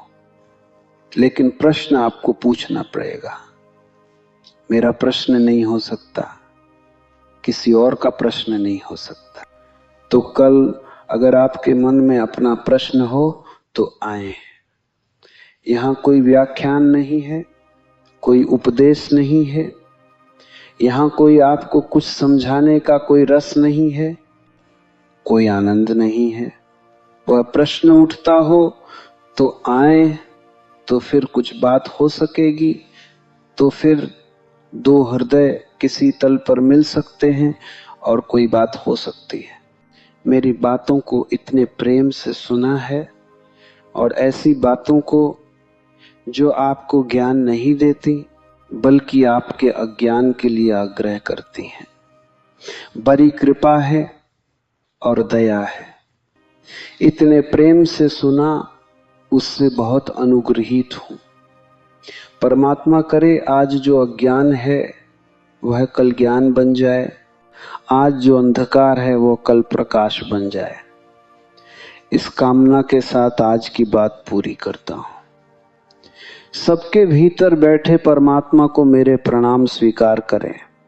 लेकिन प्रश्न आपको पूछना पड़ेगा। मेरा प्रश्न नहीं हो सकता, किसी और का प्रश्न नहीं हो सकता। तो कल अगर आपके मन में अपना प्रश्न हो तो आए। यहां कोई व्याख्यान नहीं है, कोई उपदेश नहीं है, यहां कोई आपको कुछ समझाने का कोई रस नहीं है, कोई आनंद नहीं है। वह प्रश्न उठता हो तो आए, तो फिर कुछ बात हो सकेगी, तो फिर दो हृदय किसी तल पर मिल सकते हैं और कोई बात हो सकती है। मेरी बातों को इतने प्रेम से सुना है और ऐसी बातों को जो आपको ज्ञान नहीं देती बल्कि आपके अज्ञान के लिए आग्रह करती हैं। बड़ी कृपा है और दया है। इतने प्रेम से सुना, उससे बहुत अनुग्रहित हूं। परमात्मा करे आज जो अज्ञान है वह कल ज्ञान बन जाए, आज जो अंधकार है वो कल प्रकाश बन जाए। इस कामना के साथ आज की बात पूरी करता हूं। सबके भीतर बैठे परमात्मा को मेरे प्रणाम स्वीकार करें।